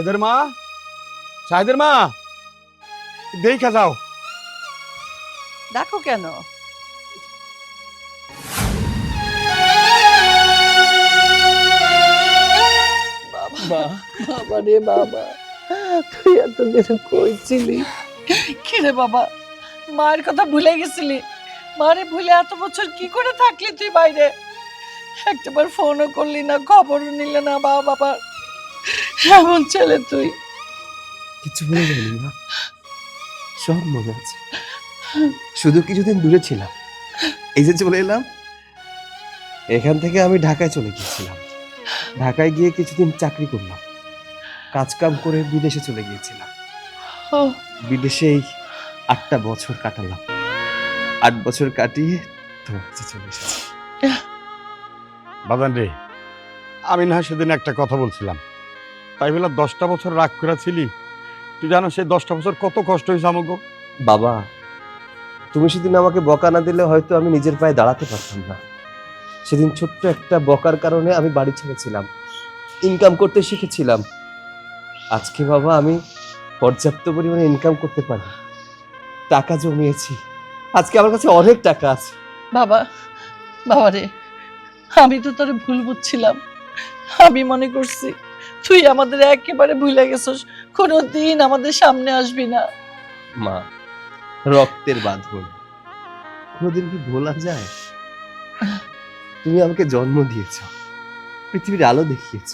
শাহিদের মা, শাহিদের মা, দেখা যাও। দেখো কেন? মা, বাবা রে বাবা, তুই এতদিন কই ছিলি? কি রে বাবা, মায়ের কথা ভুলে গেছিলি? মারে ভুলে এত বছর কি করে থাকলি তুই বাইরে? একটাবার ফোনও করলি না, খবরও নিলে না বাবা। এমন ছেলে তুই। কিছু মনে যায়নি মা, সব মনে আছে। শুধু কিছুদিন দূরে ছিলাম, এই যে চলে এলাম। এখান থেকে আমি ঢাকায় চলে গিয়েছিলাম। ঢাকায় গিয়ে কিছুদিন চাকরি করলাম, কাজ কাম করে বিদেশে চলে গিয়েছিলাম। ও, বিদেশে এই 8টা বছর কাটালাম। 8 বছর কাটিয়ে তোমার কাছে চলে এসেছি। বাজান রে, আমি না সেদিন একটা কথা বলছিলাম, তাই বলে 10টা বছর রাগ করে ছিলি? তুই জানো সেই 10টা বছর কত কষ্ট হয়েছে আমাকে। বাবা, তুমি সেদিন আমাকে বকা না দিলে হয়তো আমি নিজের পায়ে দাঁড়াতে পারতাম না। সেদিন ছোট্ট একটা বকার কারণে আমি বাড়ি ছেড়েছিলাম, ইনকাম করতে শিখেছিলাম। আজকে বাবা আমি পর্যাপ্ত পরিমাণে ইনকাম করতে পারি, টাকা জমিয়েছি। আজকে আমার কাছে অনেক টাকা আছে। বাবা, বাবা রে, আমি তো তোরে ভুল বুঝছিলাম। আমি মনে করছি তুই আমাদের একেবারে ভুলে গেছিস, কোনোদিন আমাদের সামনে আসবি না। মা, রক্তের বাঁধন কোনোদিন কি ভোলা যায়? তুমি আমাকে জন্ম দিয়েছ, পৃথিবীর আলো দেখিয়েছ।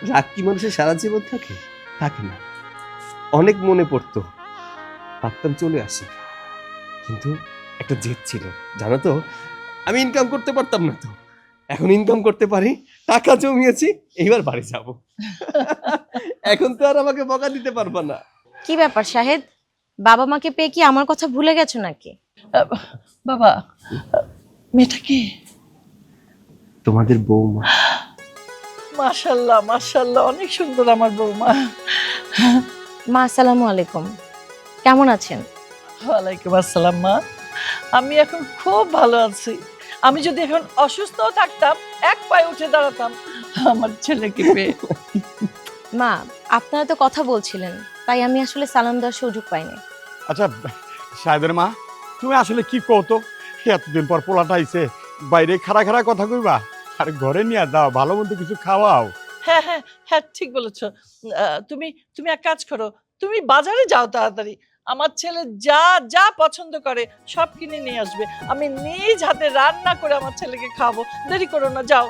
রাগ কি মানুষের সারা জীবন থাকে? থাকে না। অনেক মনে পড়তো, ভাবতাম চলে আসি, কিন্তু একটা জেদ ছিল। জানো তো, আমি ইনকাম করতে পারতাম না, তো এখন ইনকাম করতে পারি, টাকা জমিয়েছি, এইবার বাড়ি যাব। এখন তো আর আমাকে বকা দিতে পারবা না। কি ব্যাপার শাহেদ, বাবা মাকে পেয়ে কি আমার কথা ভুলে গেছো নাকি? বাবা, মেয়েটা কি? তোমাদের বৌমা। মাশাল্লাহ মাশাল্লাহ, অনেক সুন্দর আমার বৌমা। মা আসসালামু আলাইকুম, কেমন আছেন? ওয়ালাইকুম আসসালাম মা, আমি এখন খুব ভালো আছি। আমি যদি এখন অসুস্থ থাকতাম, এক পায়ে উঠে দাঁড়াতাম আমার ছেলেকে পেয়ে। মা, আপনারা তো কথা বলছিলেন, তাই আমি আসলে সালাম দেওয়ার সুযোগ পাইনি। আচ্ছা শাহিদের মা, তুমি আসলে কি কতো? এতদিন পর পোলাটা আইছে, বাইরে খাড়া খাড়া কথা কইবা? আর ঘরে নিয়ে দাও, ভালো মন্দ কিছু খাওয়াও। হ্যাঁ হ্যাঁ হ্যাঁ, ঠিক বলেছো। তুমি তুমি এক কাজ করো, তুমি বাজারে যাও তাড়াতাড়ি। আমার ছেলে যা যা পছন্দ করে সব কিনে নিয়ে আসবে। আমি নিজ হাতে রান্না করে আমার ছেলেকে খাবো। দেরি করো না, যাও।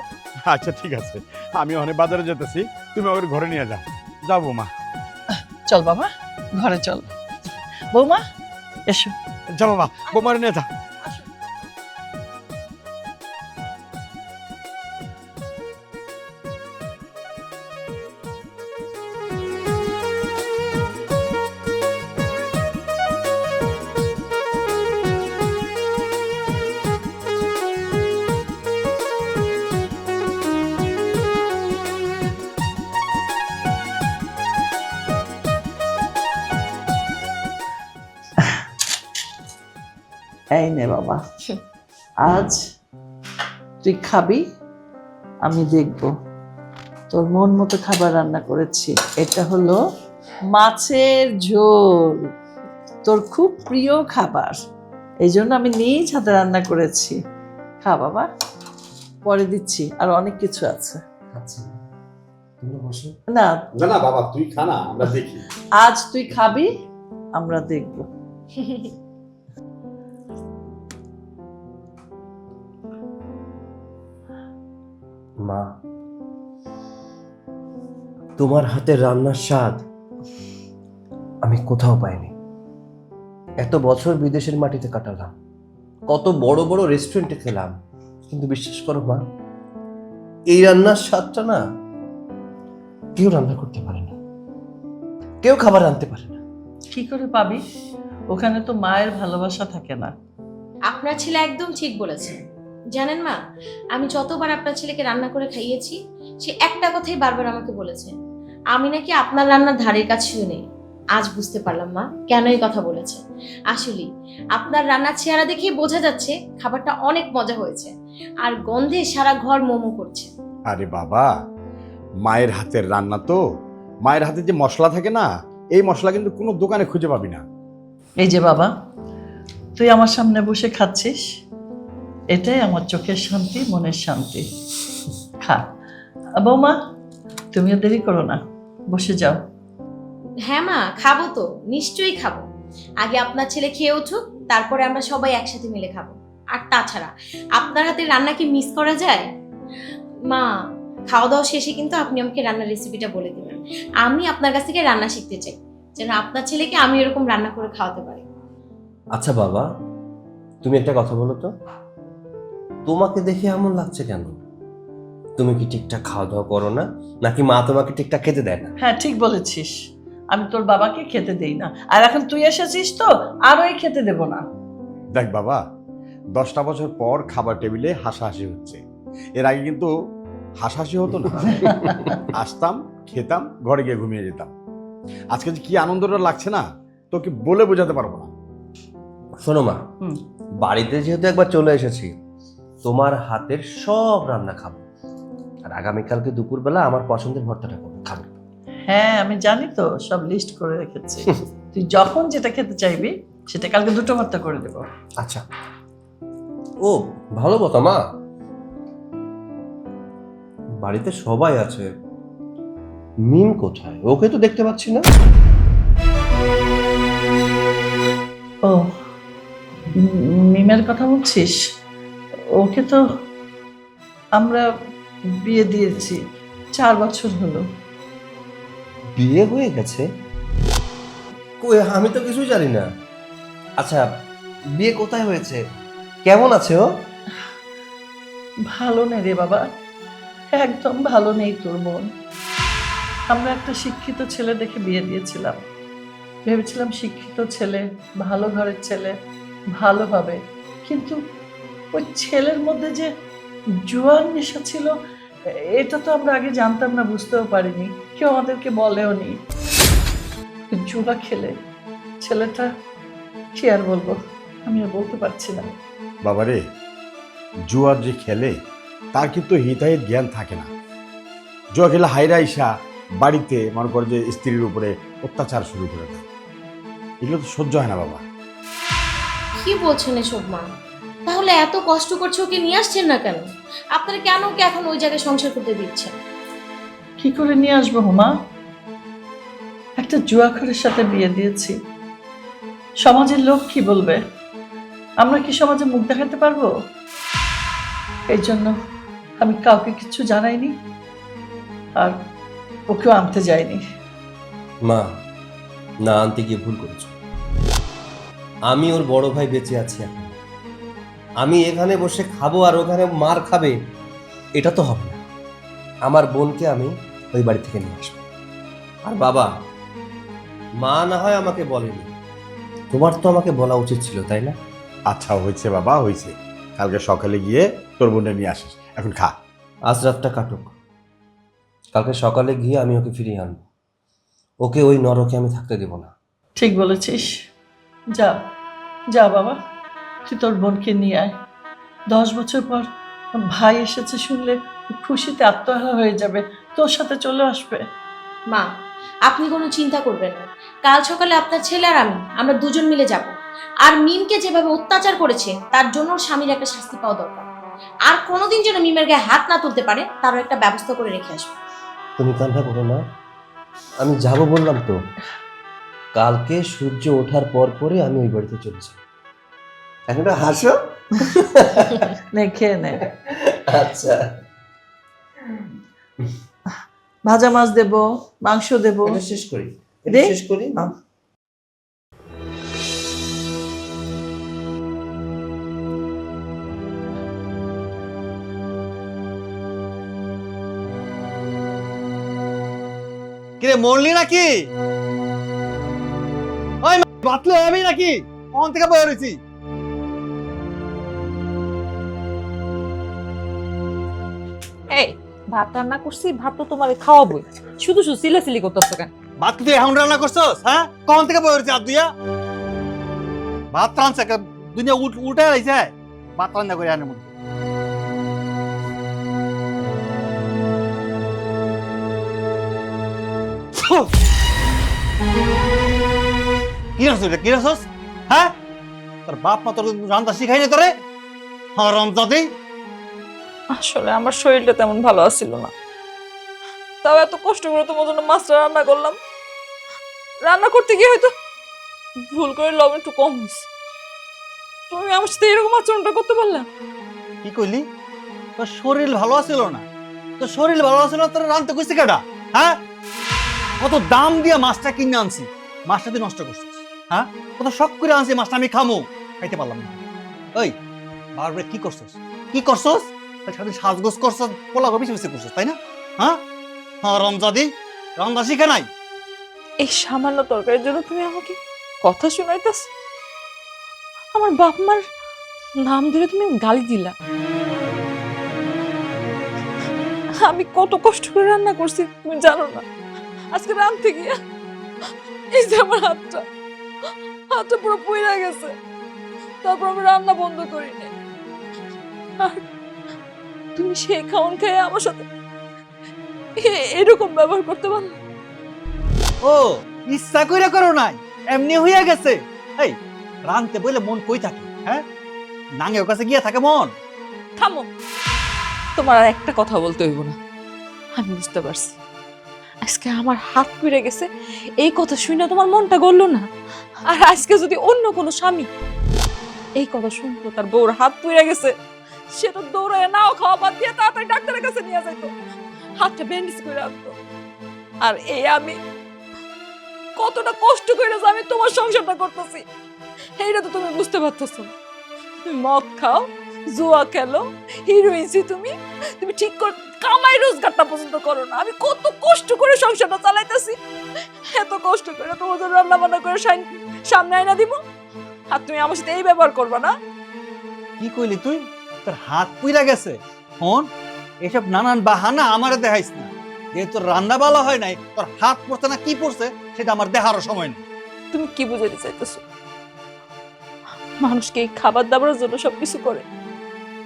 আচ্ছা ঠিক আছে, আমি অনেক বাজারে যেতেছি, তুমি ওর ঘরে নিয়ে যাও। যাও বৌমা। চল বাবা, ঘরে চল। বৌমা এসো। যাও বাবা, বৌমারে নিয়ে যাও। এই নে বাবা, আজ তুই খাবি, আমি দেখব। তোর মন মতো খাবার রান্না করেছি। এটা হলো মাছের ঝোল, তোর খুব প্রিয় খাবার, এই জন্য আমি নিজ হাতে রান্না করেছি। খা বাবা, পরে দিচ্ছি, আর অনেক কিছু আছে। আচ্ছা, তোমরা বসো। না, না না বাবা, তুই খা না, আমরা দেখি। আজ তুই খাবি, আমরা দেখব। মা, তোমার হাতের রান্নার স্বাদ আমি কোথাও পাইনি। এত বছর বিদেশের মাটিতে কাটালাম, কত বড় বড় রেস্টুরেন্টে খেলাম, কিন্তু বিশ্বাস করো মা, এই রান্নার স্বাদটা না কেউ রান্না করতে পারে না, কেউ খাবার আনতে পারে না। কি করে পাবি? ওখানে তো মায়ের ভালোবাসা থাকে না। আপনার ছেলে একদম ঠিক বলেছে। জানেন মা, আমি যতবার আপনার ছেলেকে রান্না করে খাইয়েছি, সে একটা কথাই বারবার আমাকে বলেছে, আমি নাকি আপনার রান্নার ধারের কাছেও নেই। আজ বুঝতে পারলাম মা কেন এই কথা বলেছে। আসলে আপনার রান্নার চেহারা দেখেই বোঝা যাচ্ছে খাবারটা অনেক মজা হয়েছে, আর গন্ধে সারা ঘর মোমো করছে। আরে বাবা, মায়ের হাতের রান্না তো মায়ের হাতে যে মশলা থাকে না, এই মশলা কিন্তু কোনো দোকানে খুঁজে পাবি না। এই যে বাবা, তুই আমার সামনে বসে খাচ্ছিস, এটাই আমার চোখের শান্তি, মনের শান্তি। খা। বৌমা, তুমিও দেরি করো না, বসে যাও। হ্যাঁ মা, খাবো তো, নিশ্চয়ই খাবো। আগে আপনার ছেলে খেয়ে উঠুক, তারপরে আমরা সবাই একসাথে মিলে খাবো। আর তাছাড়া আপনার হাতে রান্না কি মিস করা যায়? মা, খাওয়া দাওয়া শেষে কিন্তু আপনি আমাকে রান্নার রেসিপিটা বলে দিবেন। আমি আপনার কাছ থেকে রান্না শিখতে চাই, যেন আপনার ছেলেকে আমি এরকম রান্না করে খাওয়াতে পারি। আচ্ছা বাবা, তুমি একটা কথা বলো তো, তোমাকে দেখে এমন লাগছে কেন? তুমি কি ঠিকঠাক খাওয়া দাওয়া করো না, নাকি মা তোমাকে ঠিকঠাক খেতে দেয় না? হ্যাঁ, ঠিক বলেছিস, আমি তোর বাবাকে খেতে দেই না, আর এখন তুই এসেছিস তো আরোই খেতে দেব না। দেখ বাবা, 10টা বছর পর খাবার টেবিলে হাসাহাসি হচ্ছে। এর আগে কিন্তু হাসাহাসি হতো না। আসতাম, খেতাম, ঘরে গিয়ে ঘুমিয়ে যেতাম। আজকে যে কি আনন্দটা লাগছে না, তোকে বলে বোঝাতে পারবো না। শোনো মা, হুম। বাড়িতে যেহেতু একবার চলে এসেছি, তোমার হাতের সব রান্না খাবো। আর আগামীকালকে দুপুরবেলা আমার পছন্দের ভর্তাটা করবো, খাবো। হ্যাঁ, আমি জানি তো, সব লিস্ট করে রেখেছি। তুই যখন যেটা খেতে চাইবি সেটা কালকে 2টো ভর্তা করে দেবো। আচ্ছা, ও ভালো কথা মা, বাড়িতে সবাই আছে, মিম কোথায়? ওকে তো দেখতে পাচ্ছি না। ও, মিমের কথা বলছিস? ওকে তো আমরা বিয়ে দিয়েছি, 4 বছর হলো। বিয়ে হয়ে গেছে? কই, আমি তো কিছুই জানি না। আচ্ছা, বিয়ে কোথায় হয়েছে? কেমন আছে ও? ভালো নেই রে বাবা, একদম ভালো নেই তোর বোন। আমরা একটা শিক্ষিত ছেলে দেখে বিয়ে দিয়েছিলাম, ভেবেছিলাম শিক্ষিত ছেলে, ভালো ঘরের ছেলে, ভালো হবে। কিন্তু ওই ছেলের মধ্যে যে জুয়ার নেশা ছিল, এটা তো আমরা আগে জানতাম না, বুঝতেও পারিনি, কেউ আমাদেরকে বলেও নি। জুয়া খেলে ছেলেটা, কি আর বলবো, আমি আর বলতে পারছি না। বাবারে, জুয়ার যে খেলে তার কিন্তু হিতাহিত জ্ঞান থাকে না। জুয়া খেলে হাইরা ইসা বাড়িতে মনে করে যে স্ত্রীর উপরে অত্যাচার শুরু করে দেয়। এগুলো তো সহ্য হয় না বাবা। কি বলছেন এসব মা? তাহলে এত কষ্ট করছে ওকে নিয়ে আসছেন না কেন? আপনারা কেন ওকে এখন ওই জায়গায় সংসার করতে দিচ্ছেন? কি করে নিয়ে আসবো হুমা? একটা জুয়াখোরের সাথে বিয়ে দিয়েছি, সমাজের লোক কি বলবে? আমরা কি সমাজে মুখ দেখাতে পারবো? এই জন্য আমি কাউকে কিছু জানাইনি, আর ওকেও আনতে যাইনি। মা, না আনতে গিয়ে ভুল করেছো। আমি ওর বড় ভাই, বেঁচে আছি এখন। আমি এখানে বসে খাবো আর ওখানে মার খাবে, এটা তো হবে না। আমার বোনকে আমি ওই বাড়ি থেকে নিয়ে আসবো। আর বাবা, মা না হয় আমাকে বলেনি, তোমার তো আমাকে বলা উচিত ছিল, তাই না? আচ্ছা হয়েছে বাবা, হয়েছে। কালকে সকালে গিয়ে তোর বোনটা নিয়ে আসিস, এখন খা। আজ রাতটা কাটুক, কালকে সকালে গিয়ে আমি ওকে ফিরিয়ে আনবো। ওকে ওই নরকে আমি থাকতে দেব না। ঠিক বলেছিস, যা যা বাবা, তুই তোর বোনকে নিয়ে আয়। 10 বছর পর ভাই এসেছে শুনলে খুশিতে আত্মহারা হয়ে যাবে, তোর সাথে চলে আসবে। মা, আপনি কোনো চিন্তা করবেন না। কাল সকালে আপনার ছেলে আর আমরা দুজন মিলে যাব। আর মিমকে যেভাবে অত্যাচার করেছে তার জন্য ওর স্বামীর একটা শাস্তি পাওয়া দরকার। আর কোনোদিন যেন মিমের গায়ে হাত না তুলতে পারে, তারও একটা ব্যবস্থা করে রেখে আসবে। তুমি কান্না করো না, আমি যাব বললাম তো। কালকে সূর্য ওঠার পর পরে আমি ওই বাড়িতে চলে যাব। এখন হাসো। নে, খেয়ে নে। আচ্ছা, ভাজা মাছ দেবো, মাংস দেবো। এটা শেষ করি, দে। শেষ করি। কিরে, মরলি নাকি? ওই বাতলে আমি নাকি কখন থেকে বয়ে রয়েছি? এই ভাত রান্না করছি, ভাত তো তোমারে খাওয়াবই, শুধু শুধু সিলাসিলি করতেছো কেন? ভাত তুই এখন রান্না করছস? হ্যাঁ, কখন থেকে বয়ে রয়েছি? আর দুইয়া ভাত রানছে, দুনিয়া উল্টে রয়েছে। ভাত রান্না করে আনের মধ্যে কি রাখছ এটা, কি রাখছস? হ্যাঁ, তোর বাপ মা তোর রান্না শিখাই না তোরে? হারামজাদি। আসলে আমার শরীরটা তেমন ভালো আছিল না, তাও এত কষ্ট করে তোমার জন্য মাছটা রান্না করলাম। রান্না করতে গিয়ে হয়তো ভুল করে লবণ একটু কম হয়েছে। তুমি আমার সাথে এরকম আচরণটা করতে পারলা? কি কইলি? তোর শরীর ভালো আছিল না? তোর শরীর ভালো আছিল না, তোর রান্না কইছে কেডা? হ্যাঁ, কত দাম দিয়ে মাছটা কিনে আনছি, মাছটা তুই নষ্ট করছিস। হ্যাঁ, কত শখ করে আনছি মাছটা, আমি খামো, খাইতে পারলাম না। ওই বারবার কি করছস, কি করছস? সাথে সাজগোজ করছস, পোলা বেশি বেশি করছস, তাই না? হ্যাঁ, হারামজাদি, রান্না শিখে নাই? এই সামান্য তরকারির জন্য তুমি আমাকে কথা শোনাইতেছ? আমার বাপ মার নাম ধরে তুমি গালি দিলা। আমি কত কষ্ট করে রান্না করছি তুমি জানো না? আজকে রান্নতে গিয়ে এই যে আমার হাতটা পুরো পুড়ে গেছে। তারপর আমি রান্না বন্ধ করিনি। আর তুমি সেই খাওন খেয়ে আমার সাথে এরকম ব্যবহার করতে পারো? ও, ইচ্ছা কইরা করো নাই, এমনি হইয়া গেছে। এই রানতে বলে মন কই থাকে? হ্যাঁ, নাঙ্গের কাছে গিয়া থাকে মন। থামো, তোমার আর একটা কথা বলতে হইব না। আমি বুঝতে পারছি আজকে আমার হাত পুড়ে গেছে, এই কথা শুনে তোমার মনটা গলল না। আর আজকে যদি অন্য কোনো স্বামী এই কথা শুনতো তার বউর হাত পুড়ে গেছে, সে তো দৌড়ায় নাও খাওয়া বাদ দিয়ে তাড়াতাড়ি ডাক্তারের কাছে নিয়ে যাইতো, হাতটা ব্যান্ডেজ করে রাখতো। আর এই আমি কতটা কষ্ট করে যে আমি তোমার সংসারটা করতেছি, এইটা তো তুমি বুঝতে পারতেছো না। তুমি মদ খাও, জুয়া খেলো, হিরোইনছি তুমি তুমি ঠিক করে কামাই রোজগারটা পর্যন্ত করো না। আমি কত কষ্ট করে সংসারটা চালাইতেছি, এত কষ্ট করে তোমার জন্য রান্না বান্না করে সামনে আয়না দিব, আর তুমি আমার সাথে এই ব্যবহার করবা না? কি কইলি তুই? তোর হাত পুইরা গেছে? হন, এসব নানান বাহানা আমারে দেখাইস না। যেহেতু তোর রান্না ভালো হয় নাই, তোর হাত পড়ছে না কি পড়ছে সেটা আমার দেখারও সময় নেই। তুমি কি বুঝাতে চাইতেছো? মানুষকে এই খাবার দাবারের জন্য সবকিছু করে,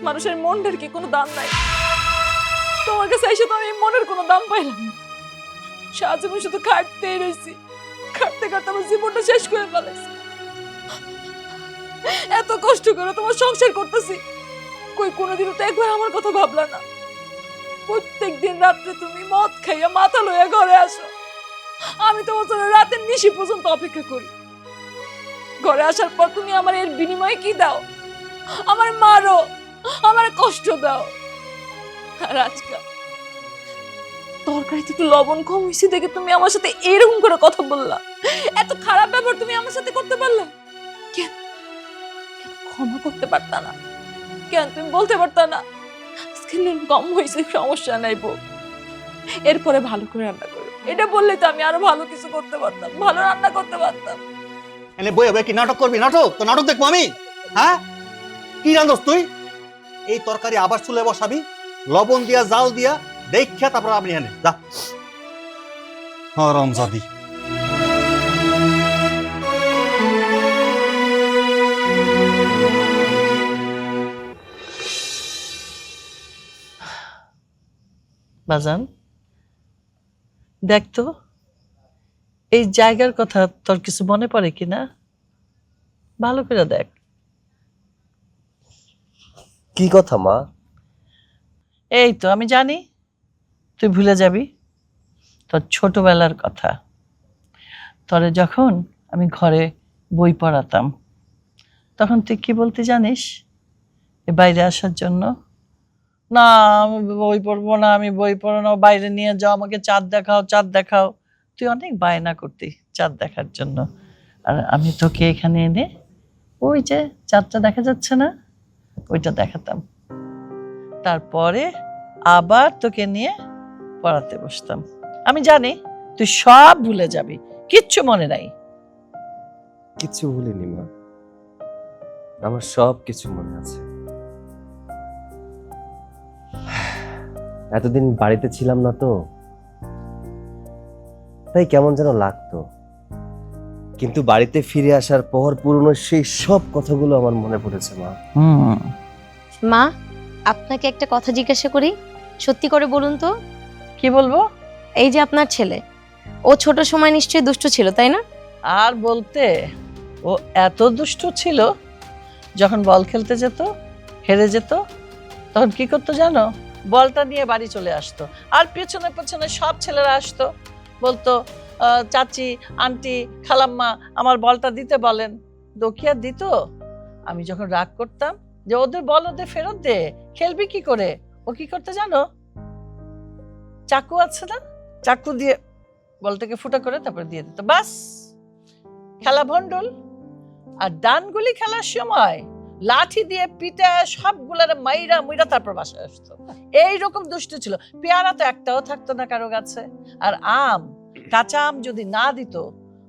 মানুষের মনটার কি কোনো দাম নাই? তোমার কাছে এসে তো আমি মনের কোনো দাম পাইলাম না। সারাজীবন শুধু খাটতেই রয়েছি, খাটতে খাটতে আমার জীবনটা শেষ করে ফেলেছি। এত কষ্ট করে তোমার সংসার করতেছি, কই কোনোদিনও তো একবার আমার কথা ভাবলা না? প্রত্যেক দিন রাত্রে তুমি মদ খাইয়া মাথা লইয়া ঘরে আসো, আমি তোমার জন্য রাতের নিশি পর্যন্ত অপেক্ষা করি। ঘরে আসার পর তুমি আমার এর বিনিময়ে কি দাও? আমার মারো, আমার কষ্ট দাও। আর আজকাল তরকারিতে একটু লবণ কম হয়েছে দেখে তুমি আমার সাথে এরকম করে কথা বললা, এত খারাপ ব্যবহার তুমি আমার সাথে করতে পারলা? কেন কেন ক্ষমা করতে পারতা না? কেন তুমি বলতে পারতা না আজকে নুন কম হয়েছে, সমস্যা নাই বউ, এরপরে ভালো করে রান্না করো? এটা বললে তো আমি আরো ভালো কিছু করতে পারতাম, ভালো রান্না করতে পারতাম। এনে বইয়া বইয়া কি নাটক করবি? নাটক তো নাটক দেখবো আমি? হ্যাঁ, কি জানোস তুই? এই তরকারি আবার চুলে বসাবি, লবণ দিয়া জাল দিয়া দেখা তারপর আপনি এনে যা। হারামজাদি। বাজান দেখ তো, এই জায়গার কথা তোর কিছু মনে পড়ে কিনা? ভালো করে দেখ। কি কথা মা? এই তো আমি জানি তুই ভুলে যাবি তোর ছোটবেলার কথা। তোরে যখন আমি ঘরে বই পড়াতাম তখন তুই কি বলতে জানিস এ বাইরে আসার জন্য? না আমি বই পড়বো না, আমি বই পড়ো না, বাইরে নিয়ে যাও, আমাকে চাঁদ দেখাও, চাঁদ দেখাও। তুই অনেক বায়না করতি চাঁদ দেখার জন্য, আর আমি তোকে এখানে এনে ওই যে চাঁদটা দেখা যাচ্ছে না, ওইটা দেখাতাম। তারপরে আবার তোকে নিয়ে পড়াতে বসতাম। আমি জানি তুই সব ভুলে যাবি, কিচ্ছু মনে নাই। কিছু ভুলিনি মা, আমার সব কিছু মনে আছে। এতদিন বাড়িতে ছিলাম না তো, তাই কেমন যেন লাগতো। কিন্তু বাড়িতে ফিরে আসার পর পুরনো সেই সব কথাগুলো আমার মনে পড়েছে মা। মা, আপনাকে একটা কথা জিজ্ঞাসা করি, সত্যি করে বলুন তো। কি বলবো? এই যে আপনার ছেলে, ও ছোট সময় নিশ্চয়ই দুষ্ট ছিল, তাই না? আর বলতে, ও এত দুষ্ট ছিল, যখন বল খেলতে যেত, হেরে যেত, তখন কি করতো জানো? বলটা নিয়ে বাড়ি চলে আসতো, আর পেছনে পেছনে সব ছেলেরা আসতো, বলতো চাচি, আন্টি, খালাম্মা আমার বলটা দিতে বলেন। তো কি আর দিত? আমি যখন রাগ করতাম যে ওদের বল, ওদের ফেরত দে, খেলবি কি করে, ও কি করতে জানো? চাকু আছে না, চাকু দিয়ে বলটাকে ফুটা করে তারপরে দিয়ে দিত, বাস খেলা ভন্ডল। আর ডানগুলি খেলার সময় লাঠি দিয়ে পিটে সবগুলার মাইরা মুইরা তারপর বাসায় আসতো। এইরকম দুষ্ট ছিল। পেয়ারা তো একটাও থাকতো না কারো কাছে। আর আম, কাঁচা আম যদি না দিত,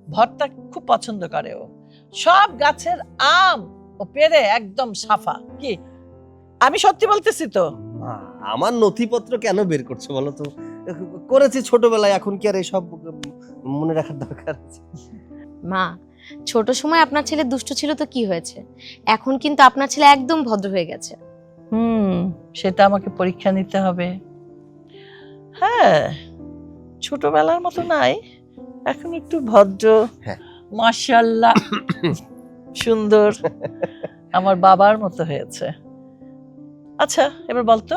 ভর্তা খুব পছন্দ করে ও, সব গাছের আম ও পেরে একদম সাফা। কি আমি সত্যি বলতেছি তো? মা, আমার নথিপত্র কেন বের করছো বলো তো? করেছি ছোটবেলায়, এখন কি আর এসব মনে রাখার দরকার আছে? মা, ছোট সময় আপনার ছেলে দুষ্ট ছিল তো কি হয়েছে, এখন কিন্তু আপনার ছেলে একদম ভদ্র হয়ে গেছে। সেটা আমাকে পরীক্ষা নিতে হবে। হ্যাঁ, ছোটবেলার মতো নাই, এখন একটু ভদ্র, হ্যাঁ। মাশাআল্লাহ সুন্দর, আমার বাবার মতো হয়েছে। আচ্ছা, এবার বলতো,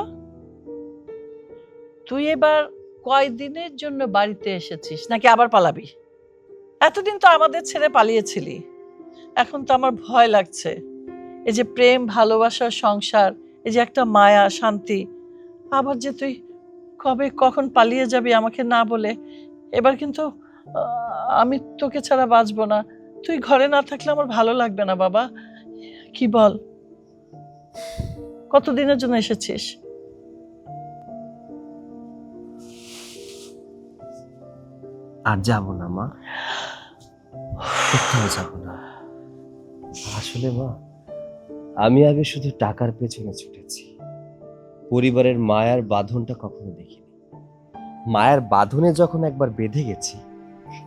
তুই এবার কয়দিনের জন্য বাড়িতে এসেছিস, নাকি আবার পালাবি? এতদিন তো আমাদের ছেড়ে পালিয়েছিলি, এখন তো আমার ভয় লাগছে। এই যে প্রেম, ভালোবাসা, সংসার, এই যে একটা মায়া, শান্তি, আবার যে তুই কবে কখন পালিয়ে যাবি আমাকে না বলে। এবার কিন্তু আমি তোকে ছাড়া বাঁচবো না। তুই ঘরে না থাকলে আমার ভালো লাগবে না বাবা। কি বল, কতদিনের জন্য এসেছিস? আর যাব না মা, কোথাও যাব না। আসলে মা, আমি আগে শুধু টাকার পেছনে ছুটেছি, পরিবারের মায়ার বাঁধনটা কখনো দেখিনি। মায়ার বাঁধনে যখন একবার বেঁধে গেছি,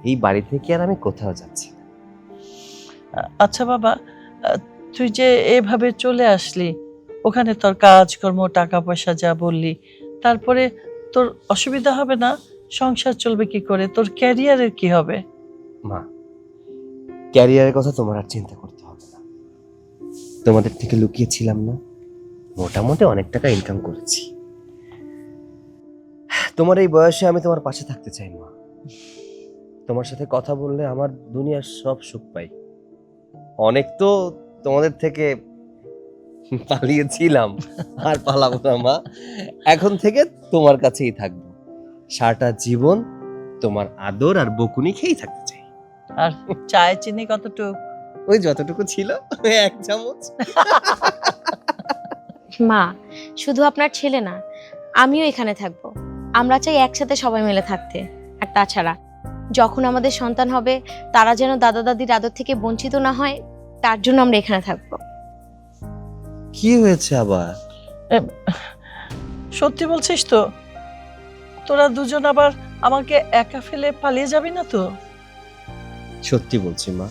এই বাড়ি থেকে আর আমি কোথাও যাচ্ছি না। আচ্ছা বাবা, তুই যে এভাবে চলে আসলি, ওখানে তোর কাজকর্ম, টাকা পয়সা যা বললি, তারপরে তোর অসুবিধা হবে না? সংসার চলবে কি করে? তোর ক্যারিয়ারের কি হবে? মা, ক্যারিয়ারের কথা তোমার আর চিন্তা করতে হবে না। তোমাদের থেকে লুকিয়েছিলাম না, মোটামুটি অনেক টাকা ইনকাম করেছি। তোমার এই বয়সে আমি তোমার পাশে থাকতে চাই মা। তোমার সাথে কথা বললে আমার দুনিয়ার সব সুখ পাই। অনেক তো তোমাদের থেকে পালিয়েছিলাম, আর পালাবো না মা। এখন থেকে তোমার কাছেই থাকবো, সারাটা জীবন তোমার আদর আর বকুনি খেয়েই থাকতে চাই। আর চায় চিনি কতটুক? ওই যতটুকু ছিল, 1 চামচ। মা, শুধু আপনার ছেলে না, আমিও এখানে থাকবো। আমরা চাই একসাথে সবাই মিলে থাকতে। আর তাছাড়া যখন আমাদের সন্তান হবে, তারা যেন দাদা দাদির আদর থেকে বঞ্চিত না হয়, তার জন্য আমরা এখানে থাকবো। কি হয়েছে আবার? সত্যি বলছিস তো? তোরা দুজন আবার আমাকে একা ফেলে পালিয়ে যাবি না তো? সত্যি বলছি মা,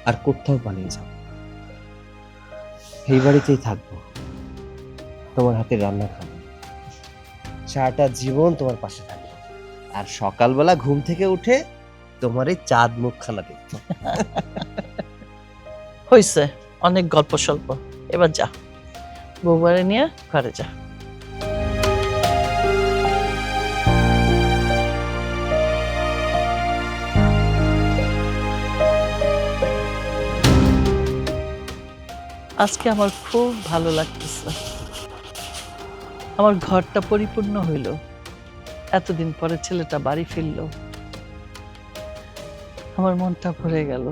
আর কোথাও পালিয়ে যাব না। এই বাড়িতেই থাকবো, তোমার হাতের রান্না খাবো, সারাটা জীবন তোমার পাশে থাকবো, আর সকালবেলা ঘুম থেকে উঠে তোমার এই চাঁদ মুখখানা দেখবো। হইছে, অনেক গল্প স্বল্প, এবার যা, বউবারে নিয়ে ঘরে যা। আজকে আমার খুব ভালো লাগতেছে, আমার ঘরটা পরিপূর্ণ হইল, এতদিন পরে ছেলেটা বাড়ি ফিরল, আমার মনটা ভরে গেল,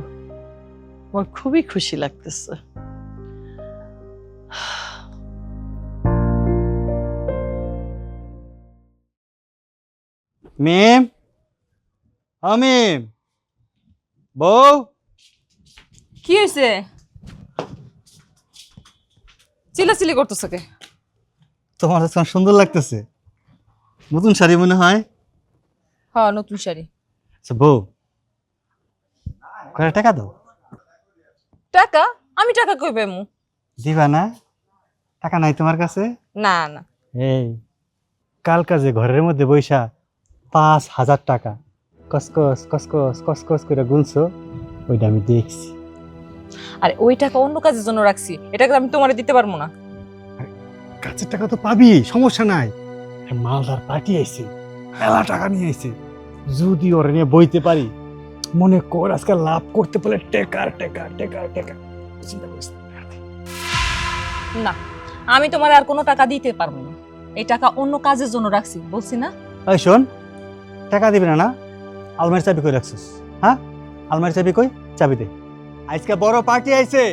আমার খুবই খুশি লাগতেছে। মিম, মিম, বউ, কি হয়েছে? চিল্লাচিল্লি করতেছে কে? তোমার আজকে অনেক সুন্দর লাগতেছে। নতুন শাড়ি মনে হয়। হ্যাঁ, নতুন শাড়ি। আচ্ছা বউ, কয়টা টাকা দাও? টাকা? আমি টাকা কই পাইমু? দিবা না? টাকা নাই তোমার কাছে? না না। এই কাল কাজে ঘরের মধ্যে বৈশা 5,000 টাকা কসকস কসকস কসকস করে গুনছো ওইটা আমি দেখছি। আর ওই টাকা অন্য কাজের জন্য রাখছি, এটাকে আমি তোমারে দিতে পারবো না। কাছের টাকা তো পাবি, সমস্যা নাই। মালদার পার্টি আইছে, মেলা টাকা নিয়ে আইছে, যদি ওরে নিয়ে বইতে পারি মনে কর আজকে লাভ করতে পারলে টেকার টেকার টেকার টেকার। চিন্তা করিস না। না, আমি তোমার আর কোনো টাকা দিতে পারবো না। এই টাকা অন্য কাজের জন্য রাখছি, বলছি না? এই শোন, টাকা দিবি না? না, আলমারি চাবি কই রাখছিস? হ্যাঁ, আলমারি চাবি কই? চাবি দে। আজকে বড় পার্টি আইছে,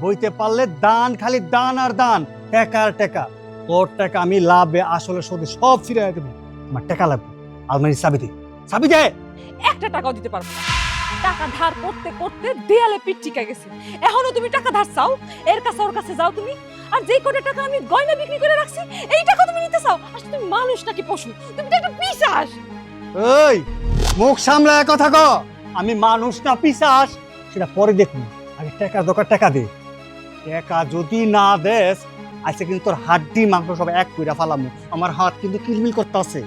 বইতে পারলে দান, খালি দান আর দান, টাকার টাকা। তোর টাকা আমি লাভে আসলে সুদে সব ফিরে দেবো। আমার টাকা লাগবে, আলমারি চাবি দে, চাবি দে। একটা টাকাও দিতে পারবো না। টাকা ধার করতে করতে দেয়ালে পিঠ টিকা গেছে। এখনো তুমি টাকা ধার চাও? এর কাছে ওর কাছে যাও তুমি। আর যেই কোটি টাকা আমি গয়না বিক্রি করে রাখছি, এই টাকা তুমি নিতে চাও? আসলে তুমি মানুষ নাকি পশু? তুমি তো একটা পিশাচ। ওই মুখ সামলায় কথা ক। আমি মানুষ না পিশাচ সেটা পরে দেখুন, আগে টাকা দরকার, টাকা দে। টাকা যদি না দেস আজকে কিন্তু তোর হাড্ডি মাংস সব এক কইরা ফালামু। আমার হাত কিন্তু কিলমিল করতে আছে।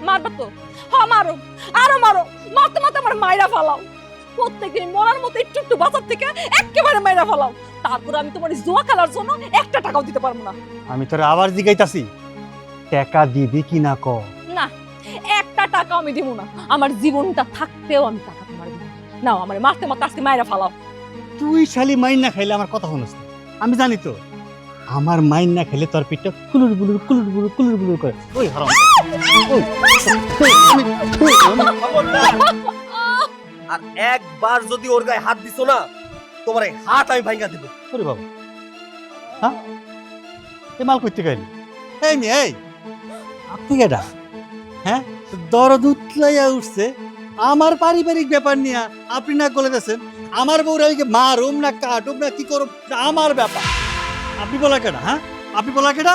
মারবা তো? হ্যাঁ মারো, আরো মারো, মারতে মারতে আমার মাইরা ফালাও। প্রত্যেকদিন মরার মতো একটু একটু বাঁচার থেকে একেবারে মাইরা ফালাও। তারপরে আমি তোমার জুয়া খেলার জন্য একটা টাকাও দিতে পারবো না। আমি তোরে আবার জিগাইতাছি, টাকা দিবি কি না ক? না, একটা টাকা আমি দিব না। আমার জীবনটা থাকতেও আমি টাকা তোমার দিব না। নাও, আমার মারতে মারতে আজকে মাইরা ফালাও। তুই শালি মাইন না খাইলে আমার কথা শুনিস না। আমি জানি তো, আমার মাইন না খেলে তোর পিঠটা কুলুর বুলুর কুলুর বুলুর কুলুর বুলুর করে। ওই হারাম, আর একবার যদি ওর গায়ে হাত দিছো না, তোমার এই হাত আমি ভাঙা দেবো। ওরে বাবা, হ্যাঁ এ মাল করতে গেলি? এই মেয়ে, এই আপনি কেটা? হ্যাঁ, দরদ উতলাইয়া উঠছে আমার পারিবারিক ব্যাপার নিয়ে। আপনি না বলে দিয়েছেন আমার বউরা ওই মারুম না কাটুম না কি করুম, আমার ব্যাপার। আপনি বলা কেটা? হ্যাঁ, আপনি বলা কেটা?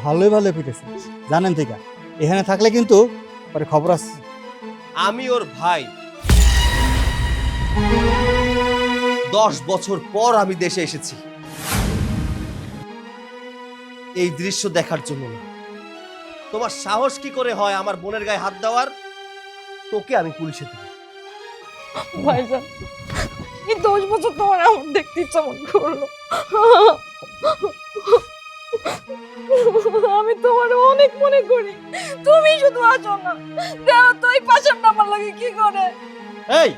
ভালোই ভালো পেতেছে জানেন থেকে। এখানে থাকলে কিন্তু পরে খবর আছে। আমি ওর ভাই। 10 বছর পর আমি দেশে এসেছি এই দৃশ্য দেখার জন্য না। তোমার সাহস কি করে হয় আমার বোনের গায়ে হাত দেওয়ার? তোকে আমি পুলিশে দেব। ভাইজান, এই 10 বছর তোমার এমন দেখতে ইচ্ছা মন করলো। আমি তোমার অনেক মনে করি, তুমি শুধু আছো না। দেখো তো এই পাশের নাম্বার লাগে কি করে। এই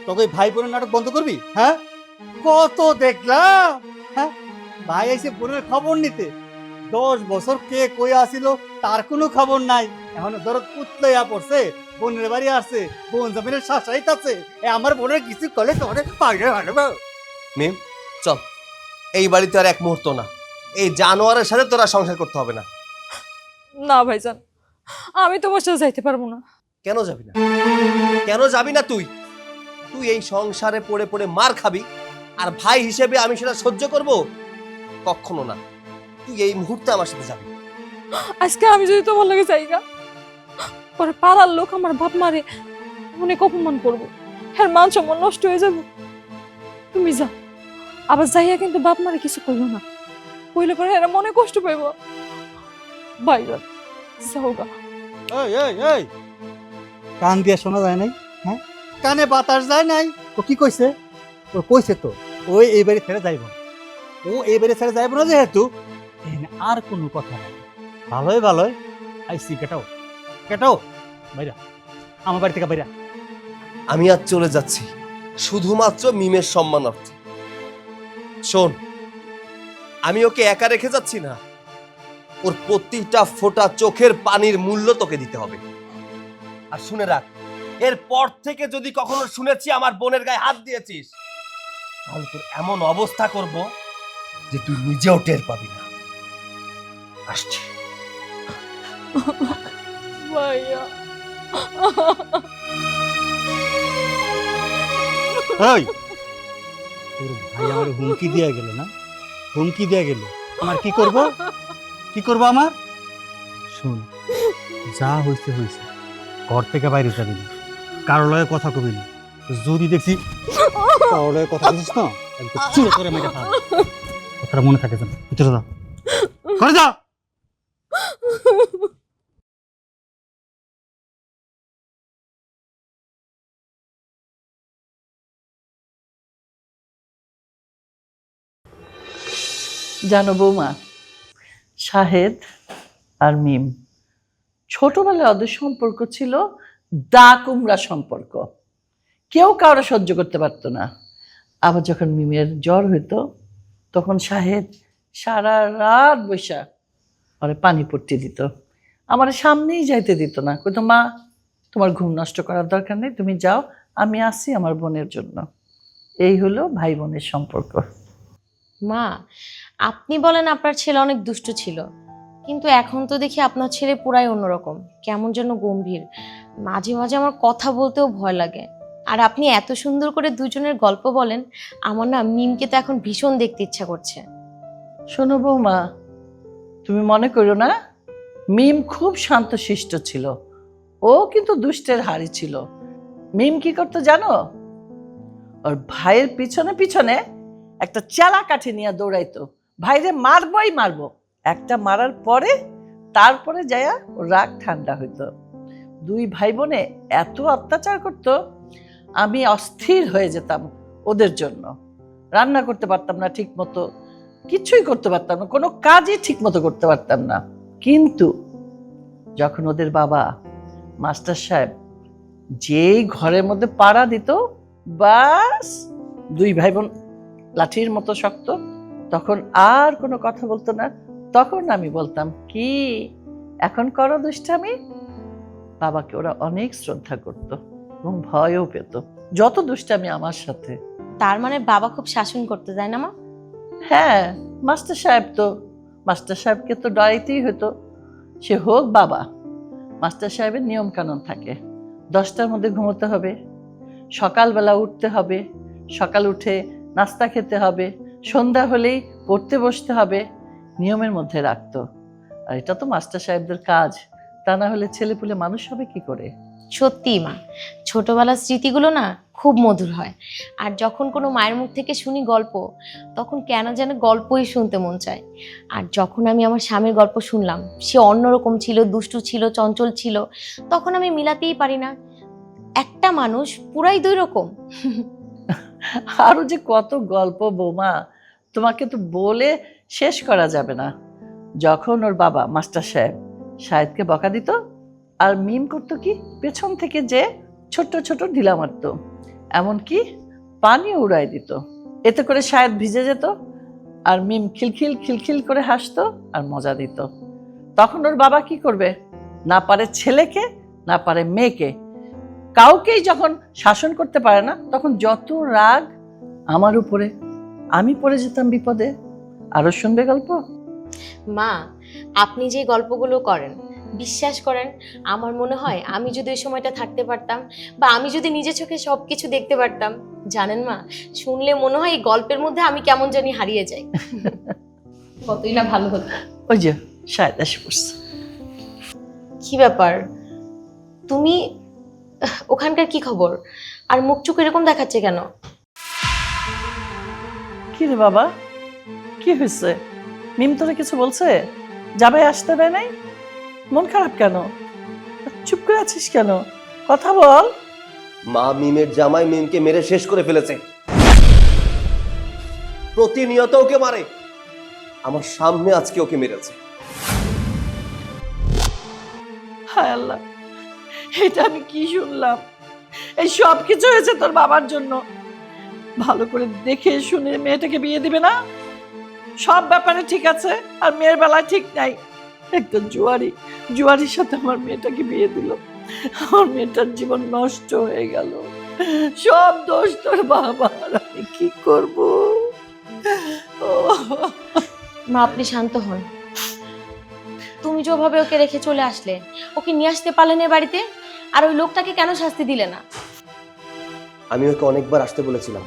তোকে ভাই বোনের নাটক বন্ধ করবি? হ্যাঁ, কত দেখলাম। হ্যাঁ, ভাই এসে বোনের খবর নিতে। 10 বছর কে কই আসিল তার কোনো খবর নাই। এখন দরদ উতলাইয়া পড়ছে, বোনের বাড়ি আসছে, বোন জামিনের শাসাইত আছে। আমার বোনের কিছু করলে তোমার পাইরে হাঁটবো। মিম, চল, এই বাড়িতে আর এক মুহূর্ত না। এই জানোয়ারের সাথে তোরা সংসার করতে হবে না। না ভাইজান, আমি তোমার সাথে যাইতে পারবো না। কেন যাবি না? কেন যাবি না তুই? তুই এই সংসারে পড়ে পড়ে মার খাবি, আর ভাই হিসেবে আমি সেটা সহ্য করব? কখনো না। তুই এই মুহূর্তে আমার সাথে যাবি। আজকে আমি যদি তোমার লাগে যাইগা, পরে পাড়ার লোক আমার বাপ মারে অনেক অপমান করবো, হ্যাঁ মান সম্মান নষ্ট হয়ে যাবো। তুমি যাও, আবার যাইয়া কিন্তু বাপ মারে কিছু কইলো না। কইলে পরে এরা মনে কষ্ট পাইব। ভাইজান যাও গা। এই এই এই, কান দিয়ে শোনা যায় নাই? হ্যাঁ, কানে বাতাস যায় নাই? ও কি কইছে? ও কইছে তো ওই এই বাড়ি ছেড়ে যাইব। ও এই বাড়ি ছেড়ে যাইব না যেহেতু এখানে আর কোনো কথা নাই। ভালোই ভালোই আইসি, কেটাও কেটাও বাইরা, আমার বাড়ি থেকে বাইরা। আমি আজ চলে যাচ্ছি শুধুমাত্র মিমের সম্মানার্থে। শোন, আমি ওকে একা রেখে যাচ্ছি না। ওর প্রতিটা ফোঁটা চোখের পানির মূল্য তোকে দিতে হবে। আর শুনে রাখ, এর পর থেকে যদি কখনো শুনেছি আমার বোনের গায়ে হাত দিয়েছিস, তাহলে তোর এমন অবস্থা করব যে তুই নিজেও টের পাবি না। আসছি। ভাইয়া, এই তোর ভাই আমার হুমকি দিয়া গেল না? হুমকি দিয়া গেল, আমার কি করব? কি করব আমার? শুন, যা হইছে হইছে, ঘর থেকে বাইরে যাবি না, কারো লয়ে কথা কবি না। যদি দেখছি কারো লয়ে কথা বলছিস না, একদম চুলো করে মেরে ফেল। কথাটা মনে থাকে যেন। ভিতরে যা, ঘরে যা। জানো বৌমা, শাহেদ আর মিম ছোটবেলায় ওদের সম্পর্ক ছিল দা কুমড়া সম্পর্ক। কেউ কারো সহ্য করতে পারতো না। আবার যখন মিমের জ্বর হইতো তখন শাহেদ সারা রাত বৈশা ওরে পানি পড়তে দিত, আমার সামনেই যাইতে দিত না। কইতো মা তোমার ঘুম নষ্ট করার দরকার নেই, তুমি যাও, আমি আসি আমার বোনের জন্য। এই হলো ভাই বোনের সম্পর্ক। মা, আপনি বলেন আপনার ছেলে অনেক দুষ্ট ছিল, কিন্তু এখন তো দেখি আপনার ছেলে পুরাই অন্যরকম, কেমন যেন গম্ভীর। মাঝে মাঝে আমার কথা বলতেও ভয় লাগে। আর আপনি এত সুন্দর করে দুজনের গল্প বলেন, আমার না মিমকে তো এখন ভীষণ দেখতে ইচ্ছা করছে। শোনো বৌমা, তুমি মনে করো না, মিম খুব শান্তশিষ্ট ছিল, ও কিন্তু দুষ্টের হাড়ি ছিল। মিম কি করতো জানো? ওর ভাইয়ের পিছনে পিছনে একটা চেলা কাঠি নিয়ে দৌড়াইতো, ভাইরে মারবই মারবো। একটা মারার পরে তারপরে যায়া ওর রাগ ঠান্ডা হইতো। দুই ভাই বোনে এত অত্যাচার করতো, আমি অস্থির হয়ে যেতাম ওদের জন্য। রান্না করতে পারতাম না ঠিক মতো, কিছুই করতে পারতাম না, কোনো কাজই ঠিক মতো করতে পারতাম না। কিন্তু যখন ওদের বাবা মাস্টার সাহেব যেই ঘরের মধ্যে পাড়া দিত, বাস দুই ভাই বোন লাঠির মতো শক্ত, তখন আর কোনো কথা বলতো না। তখন আমি বলতাম কি, এখন করো দুষ্টামি। বাবাকে ওরা অনেক শ্রদ্ধা করত এবং ভয়ও পেত যত দুষ্টামি আমার সাথে। তার মানে বাবা খুব শাসন করতে যায় না মা? হ্যাঁ, মাস্টার সাহেব তো, মাস্টার সাহেবকে তো ডরাইতেই হতো। সে হোক বাবা, মাস্টার সাহেবের নিয়ম কানুন থাকে। 10টার মধ্যে ঘুমোতে হবে, সকালবেলা উঠতে হবে, সকাল উঠে নাস্তা খেতে হবে, সন্ধ্যা হলেই পড়তে বসতে হবে, নিয়মের মধ্যে রাখতো। আর এটা তো মাস্টার সাহেবদের কাজ, তা না হলে ছেলেপুলে মানুষ হবে কি করে? সত্যি মা, ছোটবেলার স্মৃতিগুলো না খুব মধুর হয়। আর যখন কোনো মায়ের মুখ থেকে শুনি গল্প, তখন কেন যেন গল্পই শুনতে মন চায়। আর যখন আমি আমার স্বামীর গল্প শুনলাম, সে অন্যরকম ছিল, দুষ্টু ছিল, চঞ্চল ছিল, তখন আমি মিলাতেই পারি না, একটা মানুষ পুরাই দুই রকম। আরো যে কত গল্প বৌমা, তোমাকে তো বলে শেষ করা যাবে না। যখন ওর বাবা মাস্টার সাহেব শাহেদকে বকা দিত, আর মিম করতো কি, পেছন থেকে যে ছোট্ট ছোট ঢিলা মারতো, এমনকি পানিও উড়াই দিত। এতে করে শাহেদ ভিজে যেত, আর মিম খিলখিল খিলখিল করে হাসতো আর মজা দিত। তখন ওর বাবা কি করবে? না পারে ছেলেকে, না পারে মেয়েকে, কাউকেই যখন শাসন করতে পারে না, তখন যত রাগ আমার উপরে, আমি পড়ে যেতাম বিপদে। আরো শুনবে গল্প? মা, আপনি যে গল্পগুলো করেন, বিশ্বাস করেন, আমার মনে হয় আমি যদি ওই সময়টা থাকতে পারতাম, বা আমি যদি নিজের চোখে সবকিছু দেখতে পারতাম, জানেন মা, শুনলে মনে হয় এই গল্পের মধ্যে আমি কেমন জানি হারিয়ে যাই। কতই না ভালো হতো। ওই যে শাহেদ এসে পড়ছে। কি ব্যাপার, তুমি ওখানকার কি খবর? আর মুখ চুখ এরকম দেখাচ্ছে কেন? কি রে বাবা, কি হয়েছে? মিম তোরা কিছু বলছে? জামাই আসতে দেয় নাই? মন খারাপ কেন? চুপ করে আছিস কেন? কথা বল। মা, মিমের জামাই মিমকে মেরে শেষ করে ফেলেছে। প্রতিনিয়ত ওকে মারে, আমার সামনে আজকে ওকে মেরেছে। হায় আল্লাহ, এটা আমি কি শুনলাম? এই সব কিছু হয়েছে তোর বাবার জন্য। ভালো করে দেখে শুনে মেয়েটাকে বিয়ে দিবে না? সব ব্যাপারে ঠিক আছে, আর মেয়ের বেলায় ঠিক নাই। একটা জুয়ারির সাথে আমার মেয়েটাকে বিয়ে দিল, আমার মেয়েটার জীবন নষ্ট হয়ে গেল। সব দোষ তোর বাবার, আমি কি করব? মা, আপনি শান্ত হন। তুমি যেভাবে ওকে রেখে চলে আসলে, ওকে নিয়ে আসতে পারলেন এ বাড়িতে, আর ওই লোকটাকে কেন শাস্তি দিলে না? আমি ওকে অনেকবার আসতে বলেছিলাম,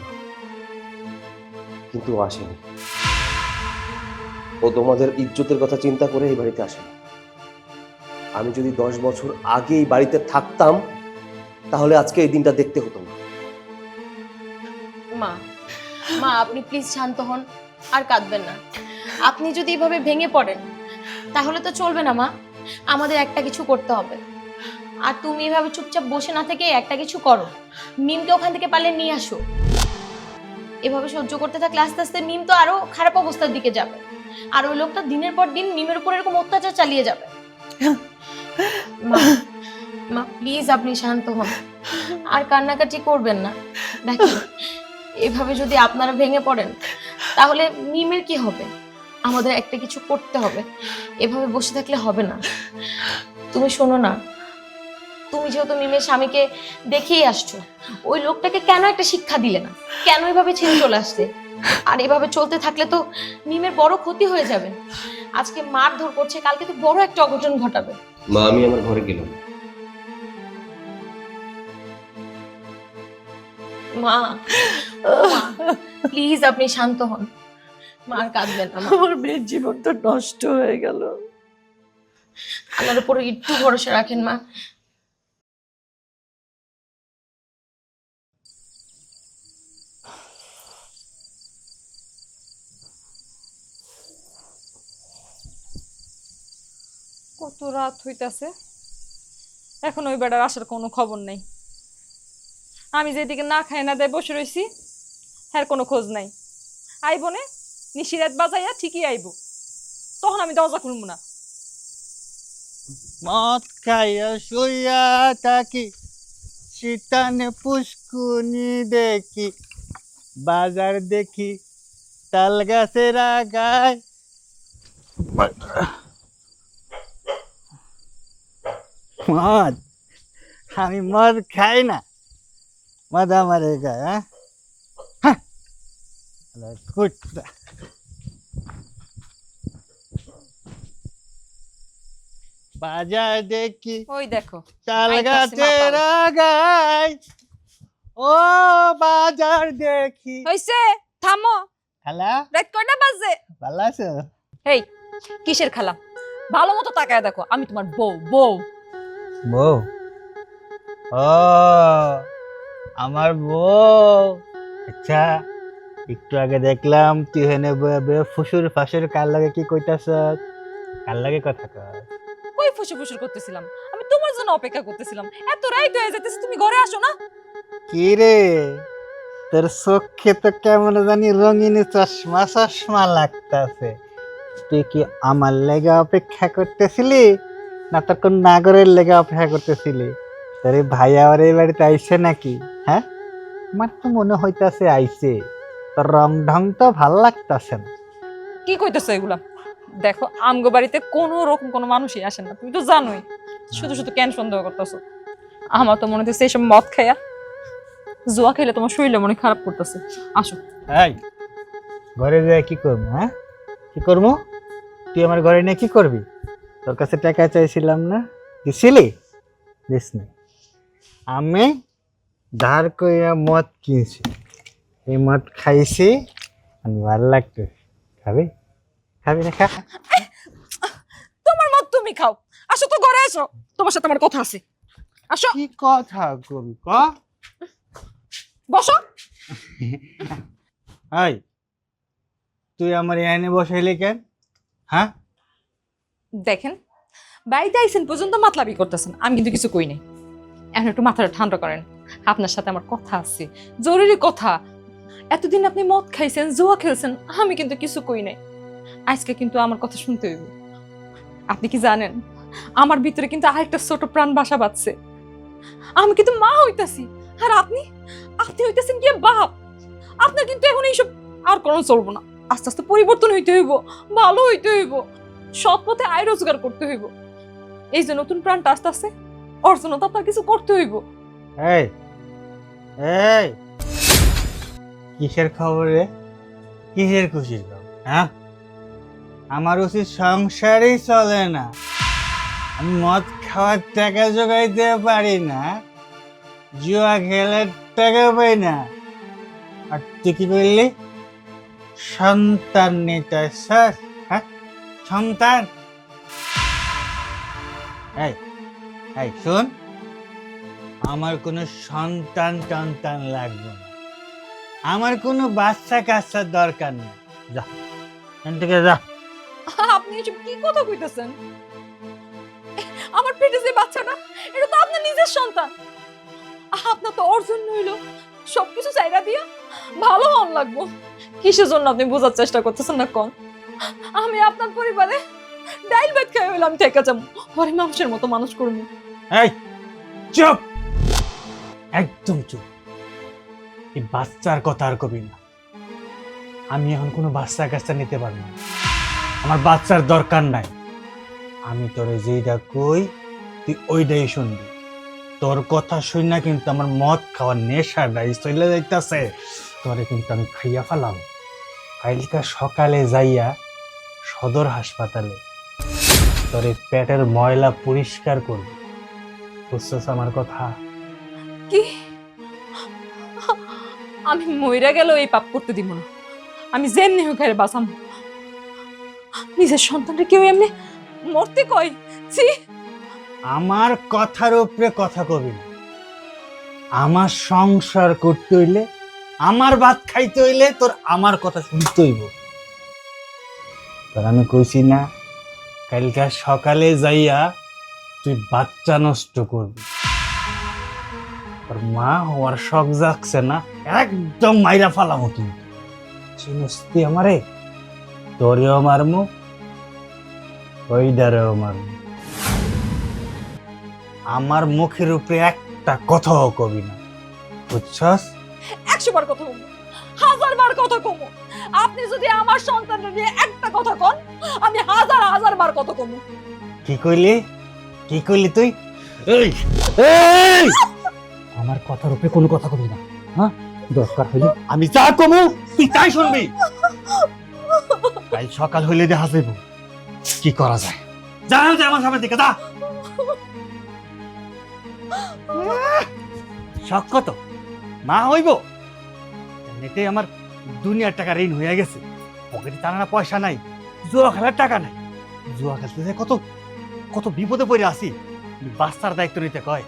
কিন্তু ও আসেনি। ও তোমাদের ইজ্জতের কথা চিন্তা করে এই বাড়িতে আসেনি। আমি যদি 10 বছর আগে এই বাড়িতে থাকতাম, তাহলে আজকে এই দিনটা দেখতে হতো না। মা, মা, আপনি প্লিজ শান্ত হন, আর কাঁদবেন না। আপনি যদি এভাবে ভেঙে পড়েন, তাহলে তো চলবে না মা, আমাদের একটা কিছু করতে হবে। আর তুমি এভাবে চুপচাপ বসে না থেকে একটা কিছু করো, মিমকে ওখান থেকে পারলে নিয়ে আসো। এভাবে সহ্য করতে থাকলে আস্তে আস্তে মিম তো আরো খারাপ অবস্থার দিকে যাবে। আর ওই লোকটা দিনের পর দিন মিমের উপর এরকম অত্যাচার চালিয়ে যাবে। মা মা প্লিজ আপনি শান্ত হন, আর কান্নাকাটি করবেন না। দেখেন এভাবে যদি আপনারা ভেঙে পড়েন তাহলে মিমের কি হবে? আমাদের একটা কিছু করতে হবে, এভাবে বসে থাকলে হবে না। তুমি শোনো না, তুমি যেহেতু মিমের স্বামীকে দেখেই আসছো, ওই লোকটাকে কেন একটা শিক্ষা দিলে না? কেন এভাবে ছেড়ে চলে আসতে? আর এভাবে চলতে থাকলে তো মিমের বড় ক্ষতি হয়ে যাবে। আজকে মারধর করছে, কালকে তো বড় একটা অঘটন ঘটাবে। মা আমি আমার ঘরে গেলাম। মা প্লিজ আপনি শান্ত হন, মা আর কাঁদবেন না। মা, আমার মেয়ের জীবনটা নষ্ট হয়ে গেল। আল্লাহর উপর একটু ভরসা রাখেন মা। কত রাত হইতাছে, এখন ওই বেটার আসার কোনো খবর নেই। আমি যেদিকে না খাই না দেয় বসে রইছি, হ্যার কোনো খোঁজ নাই। আইব নে নিশিরাত বাজাইয়া ঠিকই আইব, তখন আমি দরজা খুলবো না। মদ খাইয়া শুইয়া থাকি, শীতানে পুষ্কুনি দেখি, বাজার দেখি তাল গাছের আগায়। মদ, আমি মদ খাই না, মদ আমার গায়ে। হ্যাঁ কুত্তা। বাজার দেখি ওই দেখো তাল আইতাছে গাছের মাতাল। আগায়, ও বাজার দেখি। হইছে, থামো। খালা রাত কয়টা বাজে? ভালো আছো? হেই, কিসের খালা? ভালো মতো তাকায় দেখো, আমি তোমার বউ। বউ বউ? ও আমার বউ। আচ্ছা, একটু আগে দেখলাম তুই হেনে ফুসুর ফাসুর কার লাগে কি কইতাছ? কার লাগে কথা কর? কই ফুসুর ফুসুর করতেছিলাম? আমি তোমার জন্য অপেক্ষা করতেছিলাম। এত রাত হয়ে যেতেছে, তুমি ঘরে আসো না? কি রে, তোর চোখে তো কেমন জানি রঙিন চশমা চশমা লাগতাছে। তুই কি আমার লেগে অপেক্ষা করতেছিলি না তোর কোন নাগরের লেগে অপেক্ষা করতেছিলি? তোর এই ভাইয়া আর এই বাড়িতে আইছে নাকি? হ্যাঁ, আমার তো মনে হইতাছে আইছে। তোর রং ঢং তো ভাল লাগতাছে না। কি কইতেছো এগুলা? দেখো আমগো বাড়িতে কোনো রকম কোনো মানুষই আসে না, তুমি তো জানোই। শুধু শুধু কেন সন্দেহ করতেছো? আমার তো মনে হচ্ছে এইসব মদ খাইয়া জুয়া খেলে তোমার শরীরে মনে খারাপ করতেছে। আসো। এই ঘরে যাই কি করবো? হ্যাঁ, কি করবো? তুই আমার ঘরে নিয়ে কি করবি? তোর কাছে টাকা চাইছিলাম না, দিছিলি? দিস নাই। আমি ধার কইরা মদ কিনছি, এই মদ খাইছি, আমি ভালো লাগতো। খাবি? খাবি না? খা। তোমার মত তুমি খাও। আসো তো ঘরে আসো, তোমার সাথে আমার কথা আছে। আসো, কি কথা কবি ক? বসো। এই তুই আমার এনে বসাইলি কেন? হ্যাঁ, দেখেন বাড়িতে আইসেন পর্যন্ত মাতলামি করতেছেন, আমি কিন্তু কিছু কই নাই। এখন একটু মাথাটা ঠান্ডা করেন। আপনার সাথে আমার কথা আছে, জরুরি কথা। এতদিন আপনি মদ খাইছেন, জুয়া খেলছেন, আমি কিন্তু কিছু কই নাই। আজকে কিন্তু আমার কথা শুনতে হইব। আপনি কি জানেন আমার ভিতরে কিন্তু আরেকটা ছোট প্রাণ বাসা বাঁধছে। আমি কিন্তু মা হইতাছি, আর আপনি আপনি হইতাছেন কি বাপ। আপনার কিন্তু এখন এইসব আর কোনো চলবো না। আস্তে আস্তে পরিবর্তন হইতে হইব, ভালো হইতে হইব, সৎ পথে আয় রোজগার করতে হইব। এই যে নতুন প্রাণটা আস্তে আস্তে ওর জন্য তো আপনার কিছু করতে হইব। এই এই কিসের খবর রে? কিসের খুশির খবর? হ্যাঁ, আমার উচিত সংসারই চলে না, আমি মদ খাওয়ার টাকা জোগাইতে পারি না, জুয়া খেলার টাকা পাই না, আর তুই কি করলি? সন্তান নিতে স্যার? হ্যাঁ, সন্তান? এই এই শোন, আমার কোনো সন্তান টন্তান লাগবে না, আমার কোনো বাচ্চা কাচ্চার দরকার নেই। যা এখান থেকে যা। আপনি এসব কি কথা কইতেছেন? আমার পেটে যে বাচ্চাটা, এটা তো আপনার নিজের সন্তান। আপনার তো ওর জন্য হইলো সবকিছু চাইরা দিয়া ভালো হন লাগবো। কিসের জন্য আপনি বোঝার চেষ্টা করতেছেন না কোন? আমি আপনার পরিবারে ডাইল ভাত খাই হইলাম থেকে যাবো, ঘরে মানুষের মতো মানুষ করবো। এই চুপ, একদম চুপ। এই বাচ্চার কথা আর কবি না। আমি এখন কোনো বাচ্চা কাচ্চা নিতে পারবো না, আমার বাচ্চার দরকার নাই। আমি তোরে যেইটা কই তুই ওইটাই শুনবি। তোর কথা শুই না কিন্তু আমার মদ খাওয়ার নেশাটাই চলে যাইতেছে, তোরে কিন্তু আমি খাইয়া ফেলাম। কালকা সকালে যাইয়া সদর হাসপাতালে তোর এই পেটের ময়লা পরিষ্কার করবি, বুঝছস আমার কথা? কি? আমি মইরা গেল এই পাপ করতে দিব না। আমি যেমনি হোক ঘরে বাঁচাম। নিজের সন্তানটা কেউ এমনি মরতে কয়? ছি! আমার কথার উপরে কথা কবি না। আমার সংসার করতে হইলে, আমার ভাত খাইতে হইলে তোর আমার কথা শুনতে হইব। তোর আমি কইছি না কালকে সকালে যাইয়া তুই বাচ্চা নষ্ট করবি। তোর মা হওয়ার শখ জাগছে না, একদম মাইরা ফালামো কিন্তু। চিনিস তুই আমারে? তোরেও মারমু, ওইটারেও মারমু। আমার মুখের উপরে একটা কথাও কবি না, বুঝছস? 100 বার কথা কমো, 1000 বার কথা কমো। আপনি যদি আমার সন্তানটা নিয়ে একটা কথা কন, আমি 1000 বার কথা কমো। কি কইলি? কি কইলি তুই? এই এই আমার কথার উপরে কোনো কথা কবি না, হ্যাঁ? দরকার হইলে আমি যা কমু তুই তাই শুনবি। কাল সকাল হইলে দেখা যাইব কি করা যায়। জানো যে আমার সামনে দিকে যা। শখ কত না হইব, এমনিতে আমার দুনিয়ার টাকা ঋণ হয়ে গেছে, পকেটে টানা পয়সা নাই, জুয়া খেলার টাকা নাই। জুয়া খেলতে যায় কত কত বিপদে পড়ে আসি, বাচ্চার দায়িত্ব নিতে কয়।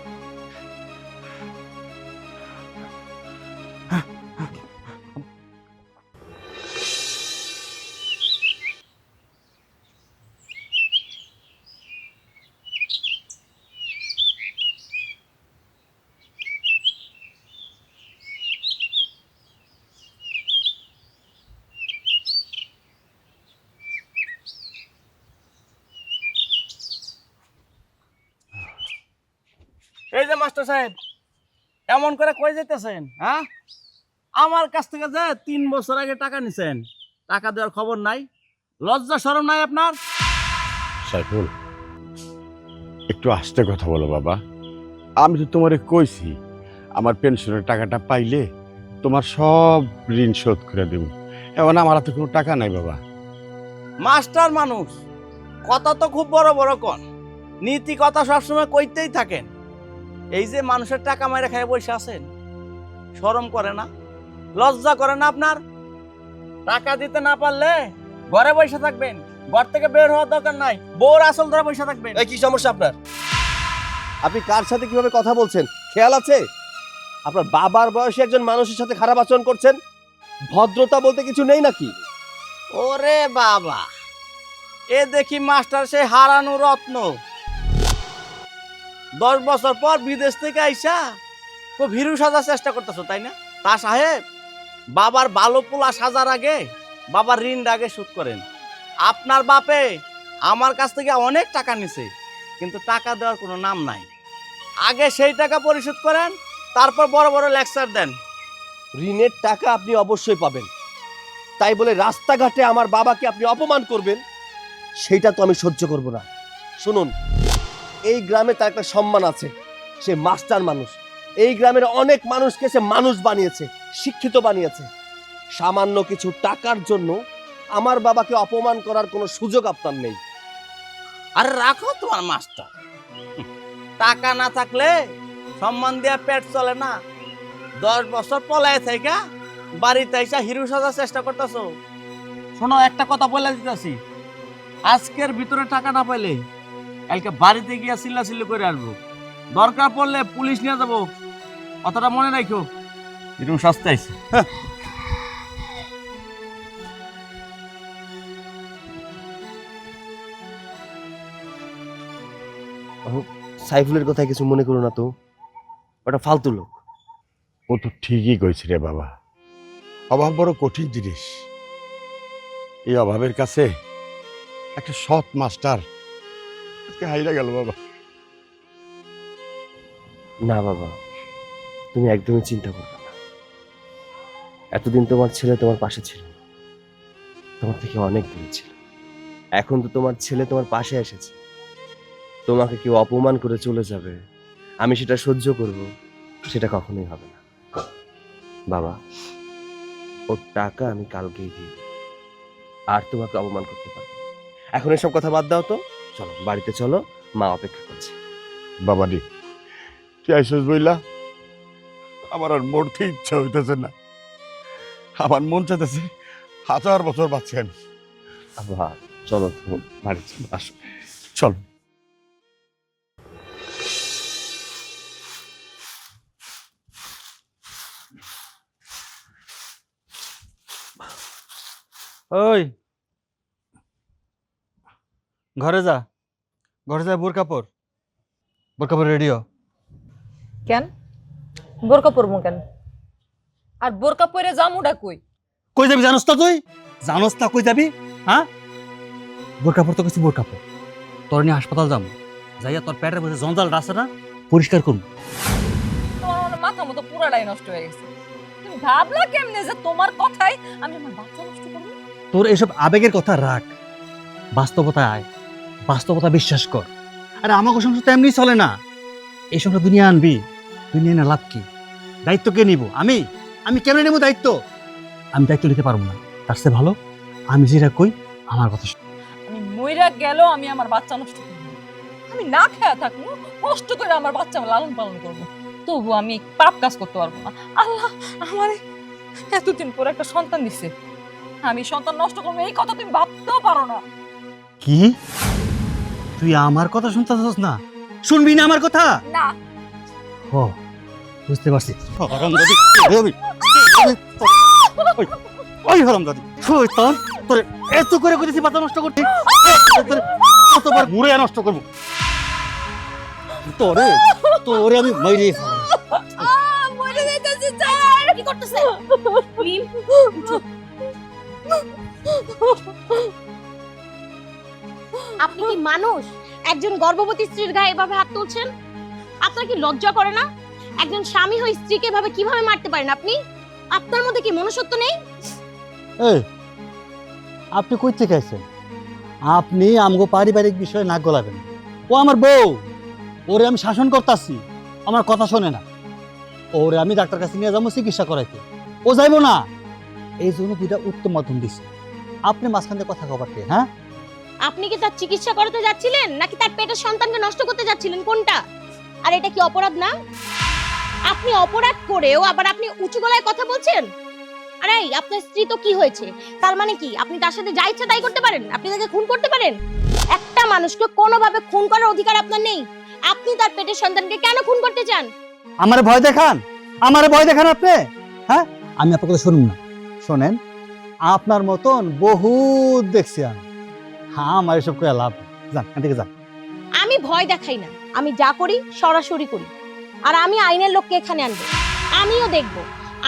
এই যে মাস্টার সাহেব, এমন করে কই যেতেছেন? হ্যাঁ, আমার কাছ থেকে যে 3 বছর আগে টাকা নিছেন, টাকা দেওয়ার খবর নাই, লজ্জা শরম নাই আপনার? সাইফুল, একটু আস্তে কথা বলো বাবা। আমি তো তোমারে কইছি আমার পেনশনের টাকাটা পাইলে তোমার সব ঋণ শোধ করে দেব। এখন আমার হাতে কোনো টাকা নাই বাবা। মাস্টার মানুষ, কথা তো খুব বড় বড় কন, নীতি কথা সবসময় কইতেই থাকেন। এই যে মানুষের টাকা মাইরা খায় বসে আছেন, শরম করে না, লজ্জা করে না আপনার? টাকা দিতে না পারলে ঘরে বসে থাকবেন, ঘর থেকে বের হওয়ার দরকার নাই, বউর আসল ধরে বসে থাকবেন। এই কি সমস্যা আপনার? আপনি কার সাথে কিভাবে কথা বলছেন খেয়াল আছে? আপনার বাবার বয়সী একজন মানুষের সাথে খারাপ আচরণ করছেন, ভদ্রতা বলতে কিছু নেই নাকি? ওরে বাবা, এ দেখি মাস্টার সে হারানো রত্ন। 10 বছর পর বিদেশ থেকে আইসা খুব হিরো সাজার চেষ্টা করতেছো, তাই না? তা সাহেব, বাবার ভালো পোলা সাজার আগে বাবার ঋণ আগে শোধ করেন। আপনার বাপে আমার কাছ থেকে অনেক টাকা নিছে, কিন্তু টাকা দেওয়ার কোনো নাম নাই। আগে সেই টাকা পরিশোধ করেন, তারপর বড় বড় লেকচার দেন। ঋণের টাকা আপনি অবশ্যই পাবেন, তাই বলে রাস্তাঘাটে আমার বাবাকে আপনি অপমান করবেন, সেইটা তো আমি সহ্য করব না। শুনুন, এই গ্রামে তার একটা সম্মান আছে, সে মাস্টার মানুষ। এই গ্রামের অনেক মানুষকে সে মানুষ বানিয়েছে, শিক্ষিত বানিয়েছে। সামান্য কিছু টাকার জন্য আমার বাবাকে অপমান করার কোনো সুযোগ আপনার নেই। আরে রাখো তোমার মাস্টার, টাকা না থাকলে সম্মান দেওয়া পেট চলে না। 10 বছর পলায় থেকে বাড়িতে এসে হিরো সাজার চেষ্টা করতেছো। শোনো, একটা কথা বলে দিতেছি, আজকের ভিতরে টাকা না পাইলে কালকে বাড়িতে গিয়ে চিল্লাচিল্লি করে আসবো, দরকার পড়লে পুলিশ নিয়ে যাবো, কথাটা মনে রাখো। হিরো সাজতে আইছে। সাইফুলের কথায় কিছু মনে করো না তো, ওটা ফালতু লোক। ও তো ঠিকই কইছে রে বাবা, অভাব বড় কঠিন জিনিস। এই অভাবের কাছে একটা সৎ মাস্টার আজকে হাইরা গেল বাবা। না বাবা, তুমি একদমই চিন্তা করবে না। এতদিন তোমার ছেলে তোমার পাশে ছিল না, তোমার থেকে অনেক দূরে ছিল। এখন তো তোমার ছেলে তোমার পাশে এসেছে। তোমাকে কেউ অপমান করে চলে যাবে, আমি সেটা সহ্য করব, সেটা কখনোই হবে না। বাবা, ওর টাকা আমি কালকেই দিয়ে দেব, আর তোমাকে অপমান করতে পারবে না। এখন এসব কথা বাদ দাও তো, চলো বাড়িতে চলো, মা অপেক্ষা করছে। বাবা রে, তুই আইসস বইলা আমার আর মরতে ইচ্ছা হইতেছে না। আমার মন চাইতেছে 1000 বছর বাঁচি আমি। বাবা চলো, তুমি বাড়ি চলো, আসো। চল। ওই ঘরে যা, ঘরে যা বোরকা পর, বোরকা পর রেডিও। কেন বোরকা পরবো কেন? আর বোরকা পরে জামুটা কই? কই যাবি জানোস তো তুই? জানোস না কই যাবি? হ্যাঁ, বোরকা পর তো কিছু বোরকা পর, তোর নিয়ে হাসপাতাল যাবো, যাইয়া তোর পেটের মধ্যে জঞ্জাল আছে না পরিষ্কার করবো। তোমার মনে মাথা মতো পুরাটাই নষ্ট হয়ে গেছে। তুমি ভাবলা কেমনে যে তোমার কথাই আমি আমার বাচ্চা নষ্ট করবো? তোর এসব আবেগের কথা রাখ, বাস্তবতায় আয়, বাস্তবতা বিশ্বাস কর। আরে আমাকে সংসার তো এমনি চলে না, এই সংসার দুনিয়া আনবি, দুনিয়া না লাভ কি? দায়িত্ব কে নিব? আমি আমি কেন নেব দায়িত্ব? আমি দায়িত্ব নিতে পারবো না, তার চেয়ে ভালো আমি যেটা কই আমার কথা শোন। আমি মইরা গেল আমি আমার বাচ্চা নষ্ট করবো, আমি না খেয়া থাকবো, কষ্ট করে আমার বাচ্চা লালন পালন করবো, তবু আমি পাপ কাজ করতে পারবো না। আল্লাহ আমার এতদিন পর একটা সন্তান দিছে, আমি সন্তান নষ্ট করবো এই কথা তুমি ভাবতেও পারো না। কি তুই আমার কথা শুনতে চাস না? শুনবি না আমার কথা? না ও বুঝতে পারছি। হারামজাদি, ওই হারামজাদি, শয়তান, তোরে এত করে কইতেছি বাচ্চা নষ্ট করতে, তোরে কতবার মুড়ে নষ্ট করবো তোরে, তোরে আমি মাইরে মরে যাইতেছি স্যার। কি করতেছে? মিম, উঠো। আপনি কি মানুষ? একজন গর্ভবতী স্ত্রীর গায়ে এভাবে হাত তুলছেন? আপনার কি লজ্জা করে না? একজন স্বামী হয়ে স্ত্রীকে এভাবে কিভাবে মারতে পারেন আপনি? আপনার মধ্যে কি মনুষ্যত্ব নেই? এই আপনি কই থেকে আইছেন? আপনি আমগো পারিবারিক বিষয়ে নাক গলাবেন। ও আমার বউ, ওরে আমি শাসন করতাছি, আমার কথা শোনে না। ওরে আমি ডাক্তার কাছে নিয়ে যাবো চিকিৎসা করাইতে, ও যাইবো না। এই জন্য দুইটা উত্তম মাধ্যম দিছি, আপনি মাঝখান দিয়ে কথা কবার কে? হ্যাঁ, আপনি কি তার চিকিৎসা করাতে যাচ্ছিলেন নাকি তার পেটের সন্তানকে নষ্ট করতে যাচ্ছিলেন, কোনটা? আর এটা কি অপরাধ না? আপনি অপরাধ করেও আবার আপনি উঁচু গলায় কথা বলছেন। আরে আপনার স্ত্রী তো কি হয়েছে? তার মানে কি আপনি তার সাথে যা ইচ্ছা তাই করতে পারেন? আপনি তাকে খুন করতে পারেন? একটা মানুষকে কোনোভাবে খুন করার অধিকার আপনার নেই। আপনি তার পেটের সন্তানকে কেন খুন করতে চান? আমারে ভয় দেখান, আমারে ভয় দেখান আপনি? হ্যাঁ, আমি আপনার কথা শুনুন না। শোনেন, আপনার মতন বহুত দেখছি আমি। হ্যাঁ, আমার এসব করে লাভ নেই। যান এখান থেকে যান। আমি ভয় দেখাই না, আমি যা করি সরাসরি করি। আর আমি আইনের লোককে এখানে আনবো, আমিও দেখব